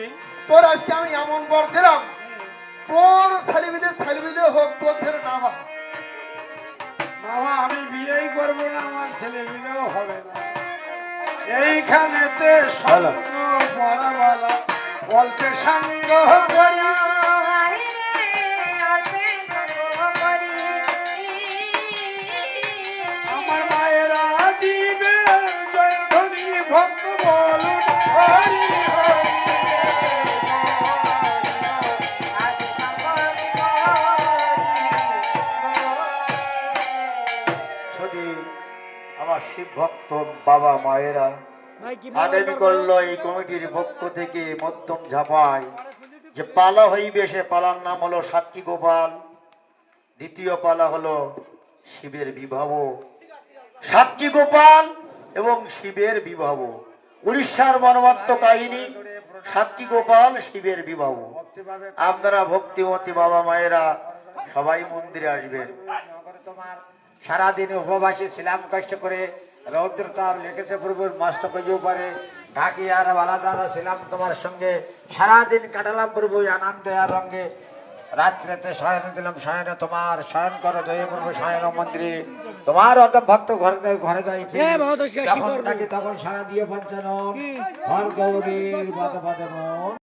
তোর আজকে আমি এমন বর দিলাম, তোর ছেলেবিলে হোক, তোর ছেলে না হয়। মামা আমি বিয়েই করবো না, আমার ছেলে মিলেও হবে না। এইখানেতে সঙ্গ পরাবালা বলতে সঙ্গ করি। আমার মায়েরা দিবে জয়ধ্বনি, ভক্ত বলুন হরি হরি। যদি আমার শিব ভক্ত বাবা মায়েরা আগামী করলো এই কমিটির পক্ষ থেকে মধ্যম ঝাপায় যে পালা হইবে, সে পালার নাম হলো সাক্ষী গোপাল। দ্বিতীয় পালা হলো শিবের বিবাহ। সাক্ষী গোপাল এবং শিবের বিবাহ, উড়িষ্যার মর্মাত্মক কাহিনী। সাক্ষী গোপাল, শিবের বিবাহ। আপনারা ভক্তিমতী বাবা মায়েরা সবাই মন্দিরে আসবেন। সারাদিন উপবাসী ছিলাম, কষ্ট করে রৌদ্রতাপ লিখেছে প্রভুর মস্তক পারে ঢাকি আর আলাদা ছিলাম তোমার সঙ্গে, সারাদিন কাটালাম প্রভু আনন্দ আর রঙে। রাত্রেতে শয়ন দিলাম, শয়নে তোমার শয়ন করো জয় প্রভু শয়ন মন্দিরে। তোমার অত ভক্ত ঘরে ঘরে যাই যখন ডাকি তখন সারা দিয়ে পঞ্চানন হর গৌরীর পদ পদে মন